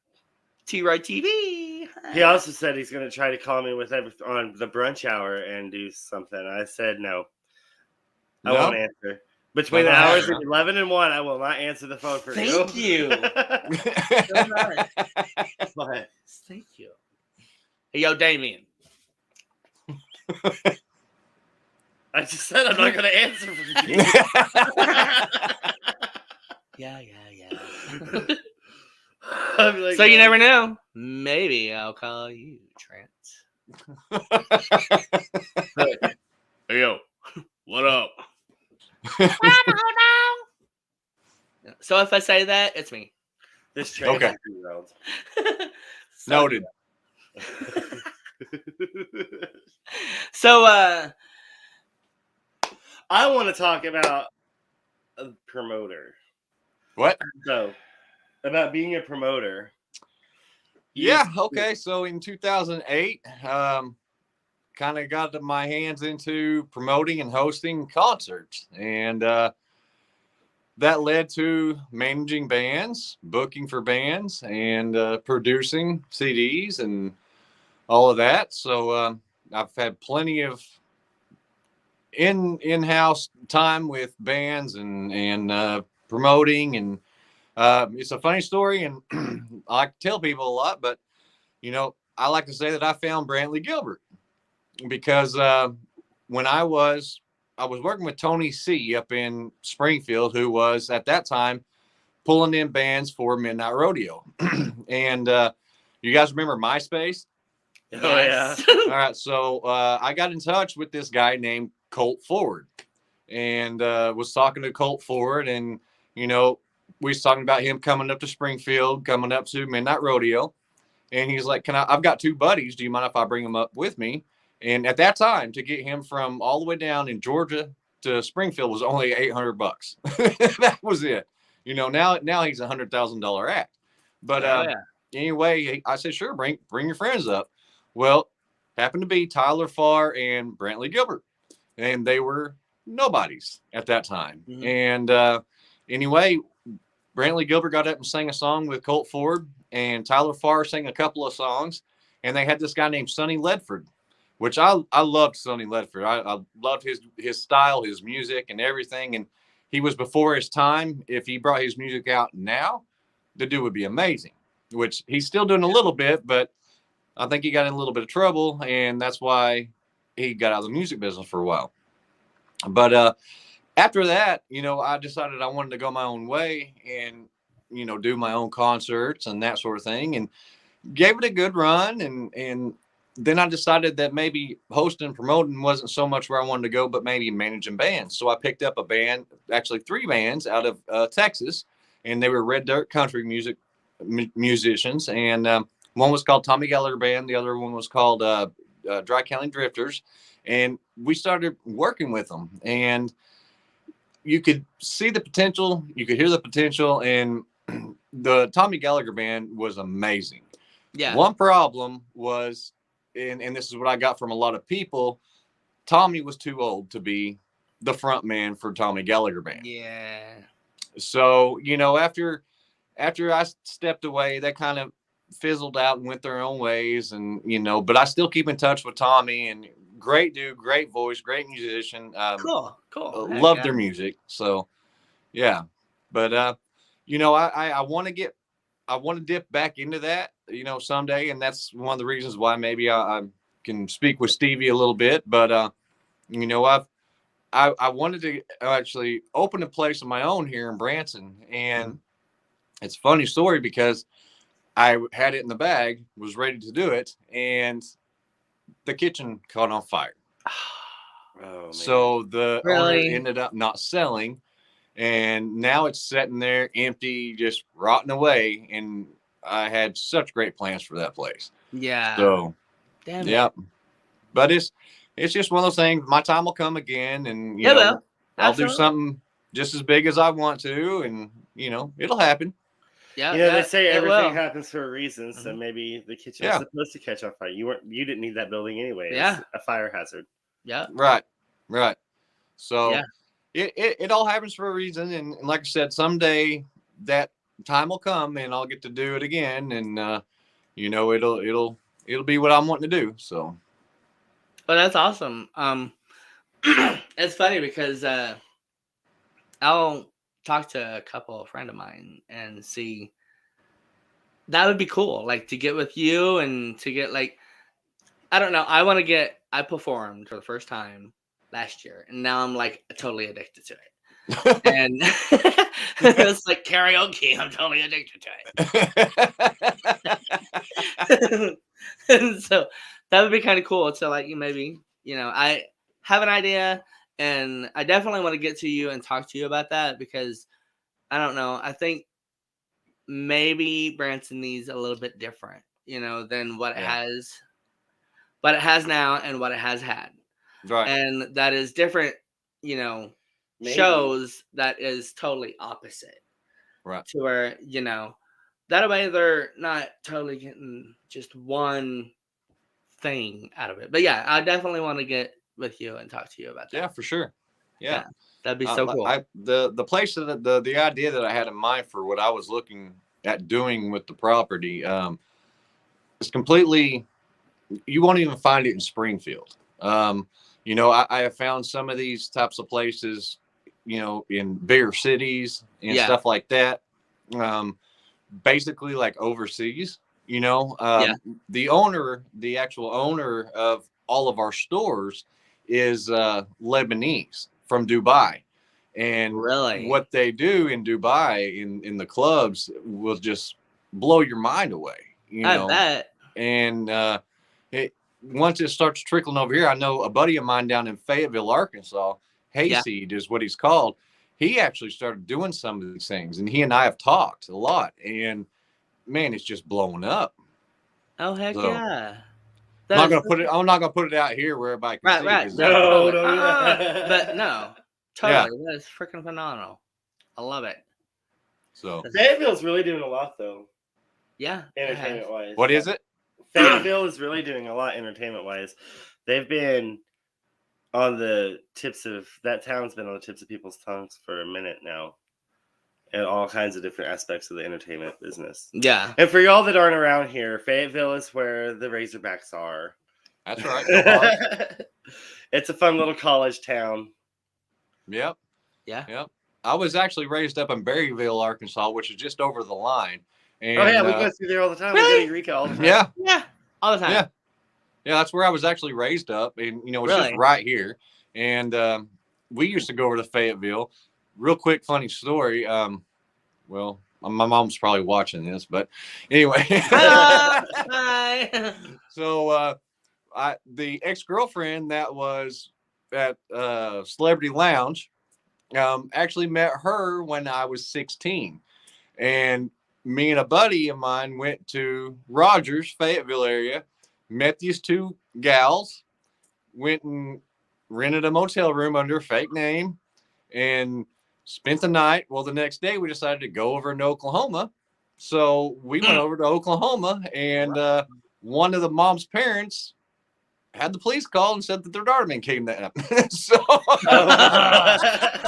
S1: T-Ride TV.
S4: He also said he's going to try to call me on the brunch hour and do something. I said no. I won't answer. Between the hours of 11 and 1, I will not answer the phone for you.
S1: Thank you.
S4: But
S1: Thank you. Hey, yo, Damien.
S4: I just said I'm not going to answer for you.
S1: Yeah.
S4: I'll be like,
S1: So you
S4: no.
S1: never know. Maybe I'll call you, Trent. Hey, yo, what up? So if I say that, it's me.
S4: This train
S5: Okay.
S4: is 3-year-olds.
S5: Noted.
S1: So,
S4: I want to talk about a promoter.
S5: What?
S4: So, about being a promoter.
S5: Yeah. Okay. So in 2008, kind of got my hands into promoting and hosting concerts, and that led to managing bands, booking for bands, and producing CDs and all of that. So I've had plenty of in-house time with bands and promoting, and it's a funny story, and I like to tell people a lot, but I like to say that I found Brantley Gilbert because when I was working with Tony C up in Springfield, who was at that time pulling in bands for Midnight Rodeo. And you guys remember MySpace?
S4: Oh, yeah.
S5: All right. So I got in touch with this guy named Colt Ford and was talking to Colt Ford. And, we was talking about him coming up to Springfield, coming up to Midnight Rodeo. And he's like, I've got 2 buddies. Do you mind if I bring them up with me? And at that time, to get him from all the way down in Georgia to Springfield was only $800. That was it. Now he's a $100,000 act. But anyway, I said, sure, bring your friends up. Well, happened to be Tyler Farr and Brantley Gilbert, and they were nobodies at that time.
S1: Mm-hmm.
S5: And anyway, Brantley Gilbert got up and sang a song with Colt Ford, and Tyler Farr sang a couple of songs, and they had this guy named Sonny Ledford, which I loved Sonny Ledford. I loved his style, his music, and everything. And he was before his time. If he brought his music out now, the dude would be amazing, which he's still doing a little bit, but I think he got in a little bit of trouble, and that's why he got out of the music business for a while. But after that, I decided I wanted to go my own way and, do my own concerts and that sort of thing, and gave it a good run. And then I decided that maybe hosting and promoting wasn't so much where I wanted to go, but maybe managing bands. So I picked up a band, actually 3 bands out of Texas, and they were Red Dirt country musicians. And one was called Tommy Gallagher Band. The other one was called Dry County Drifters. And we started working with them. And you could see the potential, you could hear the potential, and the Tommy Gallagher band was amazing.
S1: Yeah.
S5: One problem was, and this is what I got from a lot of people, Tommy was too old to be the front man for Tommy Gallagher band.
S1: Yeah.
S5: So, after I stepped away, that kind of fizzled out and went their own ways. And, but I still keep in touch with Tommy, and great dude, great voice, great musician.
S1: Cool.
S5: Love
S1: Heck
S5: their music. So, yeah. But, I want to dip back into that, someday. And that's one of the reasons why maybe I can speak with Stevie a little bit. But, I wanted to actually open a place of my own here in Branson. And it's a funny story because I had it in the bag, was ready to do it, and the kitchen caught on fire.
S4: Oh, man.
S5: So the owner
S1: Really?
S5: ended up not selling, and now it's sitting there empty, just rotting away. And I had such great plans for that place.
S1: Yeah.
S5: So,
S1: Damn
S5: yeah.
S1: it.
S5: But it's just one of those things. My time will come again, and
S1: It will.
S5: I'll do
S1: Absolutely.
S5: something just as big as I want to, and it'll happen.
S1: Yeah.
S4: They say
S1: it
S4: everything
S1: will.
S4: happens for a reason, so maybe the kitchen was supposed to catch on fire. You didn't need that building anyway.
S1: Yeah.
S4: It's a fire hazard.
S1: Yeah.
S5: Right. So
S1: Yeah.
S5: it all happens for a reason, and like I said, someday that time will come, and I'll get to do it again, and it'll be what I'm wanting to do. So.
S1: Well, that's awesome. It's funny because I'll talk to a friend of mine and see. That would be cool, like to get with you and to get like, I don't know. I performed for the first time last year, and now I'm like totally addicted to it. And it's like karaoke. I'm totally addicted to it. And so that would be kind of cool to like maybe, I have an idea, and I definitely want to get to you and talk to you about that because I don't know. I think maybe Branson needs a little bit different, than what it has now and what it has had.
S5: Right.
S1: And that is different,
S4: Maybe.
S1: shows that is totally opposite.
S5: Right.
S1: To where, that way they're not totally getting just one thing out of it. But yeah, I definitely want to get with you and talk to you about that.
S5: Yeah, for sure. Yeah.
S1: That'd be so cool.
S5: The place that the idea that I had in mind for what I was looking at doing with the property is completely, you won't even find it in Springfield. I have found some of these types of places, in bigger cities and stuff like that. Basically like overseas, the actual owner of all of our stores is Lebanese from Dubai. And
S1: really,
S5: what they do in Dubai in the clubs will just blow your mind away,
S1: I bet.
S5: And once it starts trickling over here, I know a buddy of mine down in Fayetteville, Arkansas, Hayseed is what he's called. He actually started doing some of these things, and he and I have talked a lot, and man, it's just blowing up.
S1: Oh heck
S5: So,
S1: yeah!
S5: I'm not gonna put it out here where everybody can see.
S1: Right.
S4: No,
S1: but no, totally. That's freaking phenomenal. I love it.
S5: So
S4: Fayetteville's really doing a lot, though.
S1: Yeah,
S4: Entertainment wise.
S5: what is it?
S4: Fayetteville is really doing a lot entertainment wise. They've been on the tips of that town's been on the tips of people's tongues for a minute now, and all kinds of different aspects of the entertainment business.
S1: Yeah.
S4: And for y'all that aren't around here, Fayetteville is where the Razorbacks are.
S5: That's right.
S4: It's a fun little college town.
S5: Yep.
S1: Yeah.
S5: Yep. I was actually raised up in Berryville, Arkansas, which is just over the line. And,
S4: oh yeah, we go through there all the time.
S1: Really?
S4: We go to Eureka all the time.
S1: Yeah. All the time.
S5: Yeah. Yeah, that's where I was actually raised up, and it's
S1: Really?
S5: just right here. And we used to go over to Fayetteville. Real quick, funny story. Well, my mom's probably watching this, but anyway.
S1: Hello. Hi.
S5: So the ex-girlfriend that was at Celebrity Lounge actually met her when I was 16, and me and a buddy of mine went to Rogers, Fayetteville area, met these two gals, went and rented a motel room under a fake name, and spent the night. Well, the next day we decided to go over to Oklahoma. So we went over to Oklahoma, and one of the mom's parents had the police call and said that their daughter came down. So,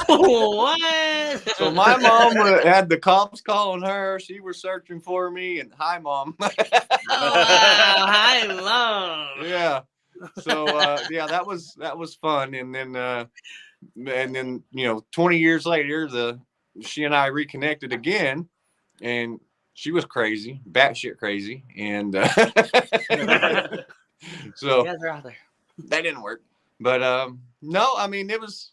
S1: What?
S5: so my mom had the cops calling her. She was searching for me, and hi, mom.
S1: Oh, wow. Hi, Mom.
S5: Yeah. So yeah, that was fun. And then 20 years later, she and I reconnected again, and she was crazy, batshit crazy, and so
S1: Yeah, they're out there.
S5: that didn't work. But no, I mean, it was,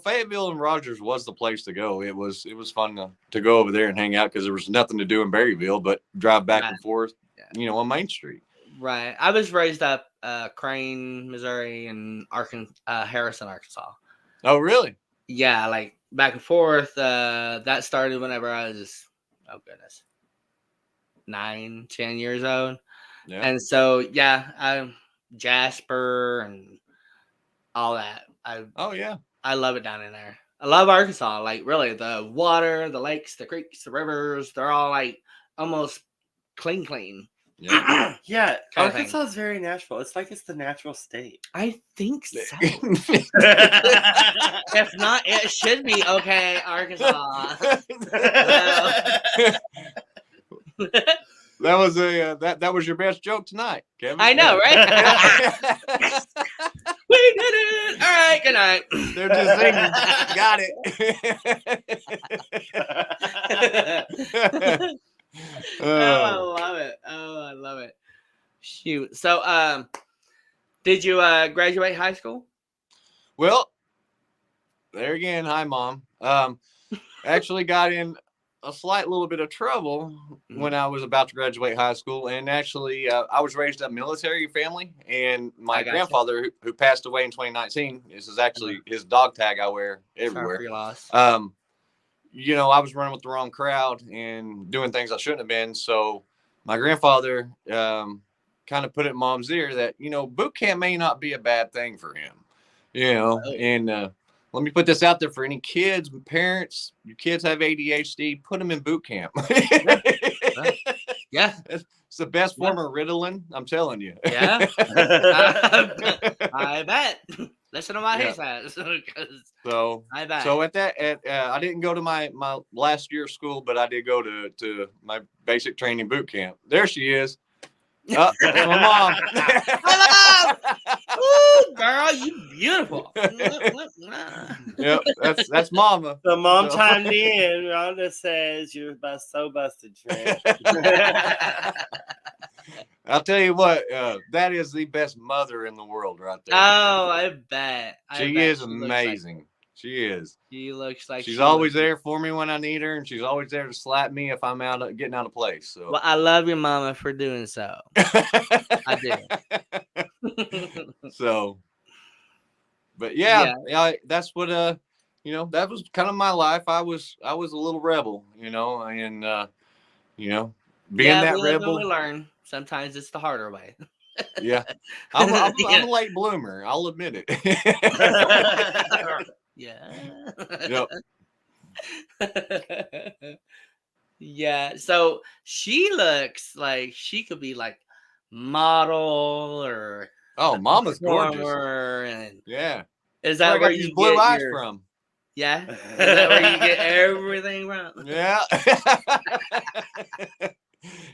S5: Fayetteville and Rogers was the place to go. It was fun to go over there and hang out because there was nothing to do in Berryville but drive back and forth, on Main Street.
S1: Right. I was raised up Crane, Missouri, and Harrison, Arkansas.
S5: Oh, really?
S1: Yeah, like back and forth. That started whenever I was, 9, 10 years old.
S5: Yeah.
S1: And so, yeah, Jasper and all that. I love it down in there. I love Arkansas. Like, really, the water, the lakes, the creeks, the rivers, they're all like almost clean.
S5: Yeah.
S4: Yeah,
S1: Kind of
S4: Arkansas is very natural. It's like it's the natural state.
S1: I think so. If not, it should be okay, Arkansas.
S5: That was that was your best joke tonight, Kevin.
S1: I know, right? We did it. All right, good night.
S5: They're just singing. Got it.
S1: Oh, I love it. Shoot. So, did you graduate high school?
S5: Well, there again. Hi, Mom. Actually got in a slight little bit of trouble when I was about to graduate high school. And actually, I was raised in a military family, and my grandfather, who passed away in 2019, this is actually his dog tag I wear everywhere.
S1: Sorry for your loss.
S5: I was running with the wrong crowd and doing things I shouldn't have been. So my grandfather kind of put it in Mom's ear that, boot camp may not be a bad thing for him, and let me put this out there for any kids, parents, your kids have ADHD, put them in boot camp.
S1: Yeah.
S5: It's the best form of Ritalin, I'm telling you.
S1: Yeah. I bet. Listen to my hate ass.
S5: So
S1: I bet.
S5: So I didn't go to my last year of school, but I did go to my basic training boot camp. There she is. Oh, that's my mom.
S1: My mom. Ooh, girl, you beautiful.
S5: Yep, that's Mama.
S4: The mom chimed in. Rhonda says you're so busted, Trent.
S5: I'll tell you what, that is the best mother in the world right there.
S1: Oh, I bet.
S5: She is amazing. She is.
S1: She looks like
S5: she's always there for me when I need her, and she's always there to slap me if I'm getting out of place. So.
S1: Well, I love your mama for doing so. I do.
S5: So, but yeah, that's what that was kind of my life. I was a little rebel, and being that rebel.
S1: We learn. Sometimes it's the harder way.
S5: Yeah, I'm a late bloomer. I'll admit it.
S1: Yeah.
S5: Yep.
S1: Yeah. So she looks like she could be like model or
S5: Mama's gorgeous.
S1: And
S5: yeah.
S1: Is that where you
S5: blue
S1: get
S5: eyes from?
S1: Yeah. Is that where you get everything from?
S5: Yeah.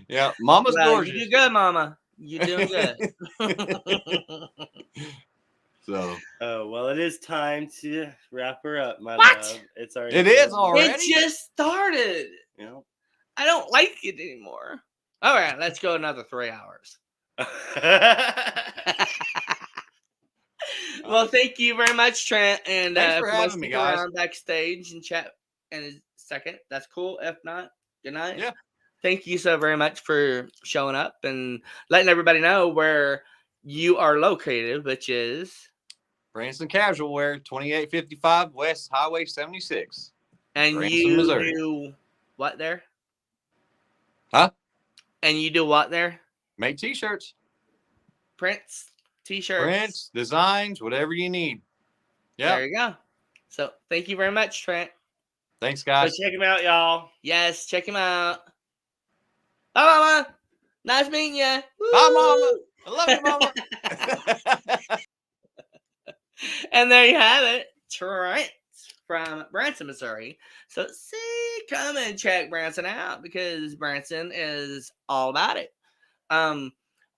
S5: Yeah. Mama's gorgeous.
S1: You do good, Mama. You're doing good.
S5: So.
S4: Oh, well, it is time to wrap her up, my love. It's already.
S5: It is already.
S1: It just started.
S4: Yeah.
S1: I don't like it anymore. All right, let's go another 3 hours. Well, thank you very much, Trent. And
S5: thanks for having me, guys.
S1: Around backstage and chat in a second. That's cool. If not, good night.
S5: Yeah.
S1: Thank you so very much for showing up and letting everybody know where you are located, which is
S5: Branson Casual Wear, 2855 West Highway 76.
S1: And
S5: Branson,
S1: you
S5: Missouri.
S1: do what there?
S5: Huh?
S1: And you do what there?
S5: Make t-shirts.
S1: Prints, t-shirts.
S5: Prints, designs, whatever you need. Yeah.
S1: There you go. So thank you very much, Trent.
S5: Thanks,
S4: So
S5: guys.
S4: check him out, y'all.
S1: Yes, check him out. Bye, Mama. Nice meeting you.
S5: Bye, Mama. I love you, Mama.
S1: And there you have it, Trent from Branson, Missouri. So come and check Branson out because Branson is all about it.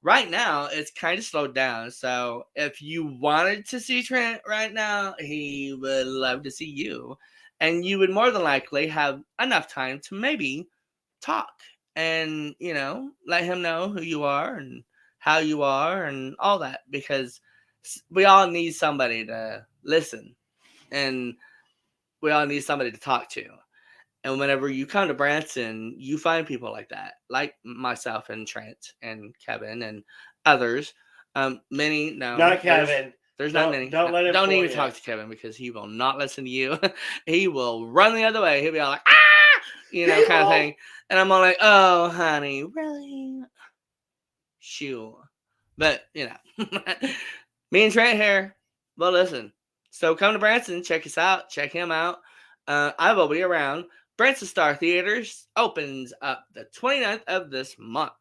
S1: Right now it's kind of slowed down. So if you wanted to see Trent right now, he would love to see you, and you would more than likely have enough time to maybe talk and let him know who you are and how you are and all that, because we all need somebody to listen, and we all need somebody to talk to. And whenever you come to Branson, you find people like that, like myself and Trent and Kevin and others. Many, no,
S4: Not Kevin.
S1: There's not many.
S4: Don't let him
S1: Don't
S4: fool
S1: even
S4: you.
S1: talk to Kevin because he will not listen to you. He will run the other way. He'll be all like, ah, kind of thing. And I'm all like, oh, honey, really? Sure. But, me and Trent here, well, listen. So come to Branson, check us out, check him out. I will be around. Branson Star Theaters opens up the 29th of this month.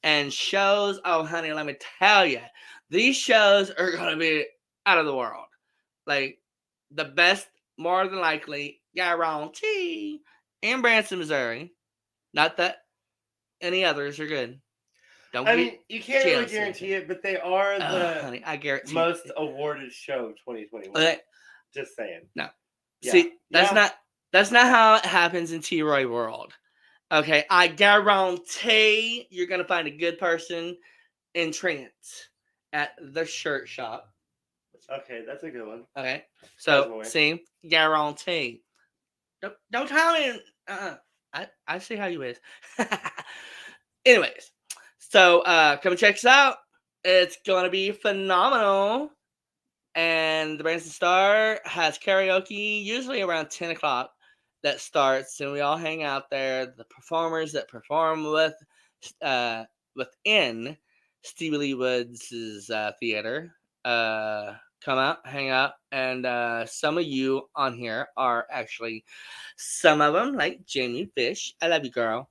S1: And shows, oh, honey, let me tell you, these shows are going to be out of the world. Like, the best, more than likely, guarantee in Branson, Missouri. Not that any others are good.
S4: I mean, you can't really
S1: jealous.
S4: guarantee it, but they are the
S1: honey, I guarantee
S4: most awarded show 2021.
S1: Okay.
S4: Just saying.
S1: No.
S4: Yeah.
S1: See, that's
S4: Yeah.
S1: not how it happens in T-Roy world. Okay, I guarantee you're gonna find a good person in Trent at the shirt shop.
S4: Okay, that's a good one.
S1: Okay, so see, guarantee. Don't tell me. I see how you is. Anyways, so come and check us out. It's gonna be phenomenal. And the Branson Star has karaoke usually around 10 o'clock that starts, and we all hang out there. The performers that perform within Stevie Lee Woods' theater come out, hang out, and some of you on here are actually some of them, like Jamie Fish. I love you, girl.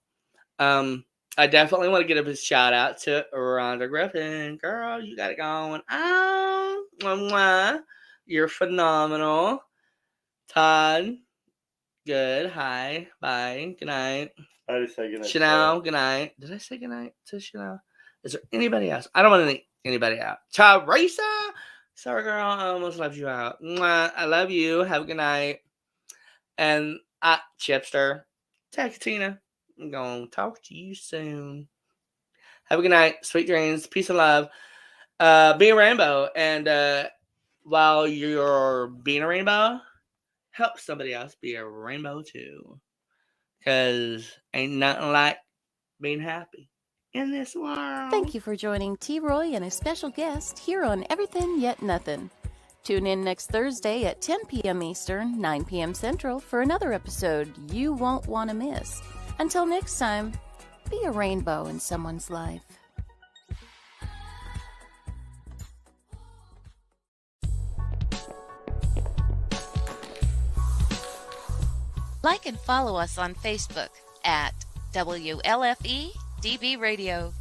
S1: I definitely want to give a shout out to Rhonda Griffin. Girl, you got it going. Oh, mwah. You're phenomenal. Todd, good. Hi. Bye. Good night.
S4: I just said good night.
S1: Chanel, good night. Did I say good night to Chanel? Is there anybody else? I don't want to leave anybody out. Teresa, sorry, girl. I almost left you out. Mwah. I love you. Have a good night. And Chipster, Tacatina. I'm going to talk to you soon. Have a good night. Sweet dreams. Peace and love. Be a rainbow. And while you're being a rainbow, help somebody else be a rainbow too. Because ain't nothing like being happy in this world.
S3: Thank you for joining T-Roy and a special guest here on Everythin Yet Nothin. Tune in next Thursday at 10 p.m. Eastern, 9 p.m. Central for another episode you won't want to miss. Until next time, be a rainbow in someone's life.
S2: Like and follow us on Facebook at WLFE DB Radio.